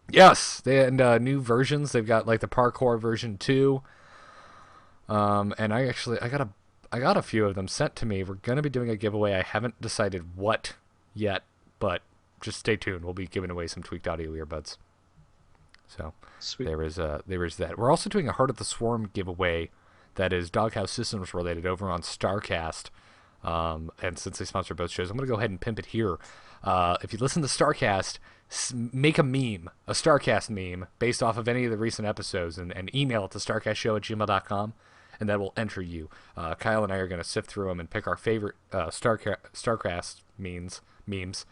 Yes, and new versions. They've got like the parkour version 2. And I got a few of them sent to me. We're gonna be doing a giveaway. I haven't decided what yet, but just stay tuned. We'll be giving away some Tweaked Audio earbuds. So Sweet. there is that. We're also doing a Heart of the Swarm giveaway that is Doghouse Systems related over on StarCast. And since they sponsor both shows, I'm gonna go ahead and pimp it here. If you listen to StarCast, make a meme, a StarCast meme, based off of any of the recent episodes, and email it to starcastshow@gmail.com, and that will enter you. Kyle and I are going to sift through them and pick our favorite StarCast memes,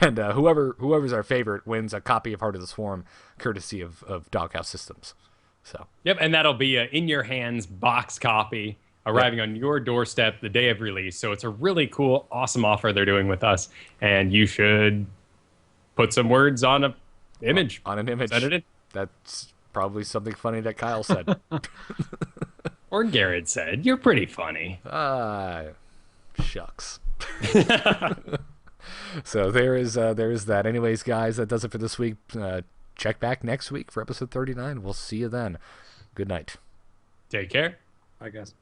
and whoever's our favorite wins a copy of Heart of the Swarm, courtesy of Doghouse Systems. So Yep, and that'll be a in your hands box copy arriving on your doorstep the day of release. So it's a really cool, awesome offer they're doing with us, and you should put some words on an image. on an image, Send it in. that's probably something funny that Kyle said. Or Garrett said, "You're pretty funny." Shucks. So there is that. Anyways, guys, that does it for this week. Check back next week for episode 39. We'll see you then. Good night. Take care. I guess.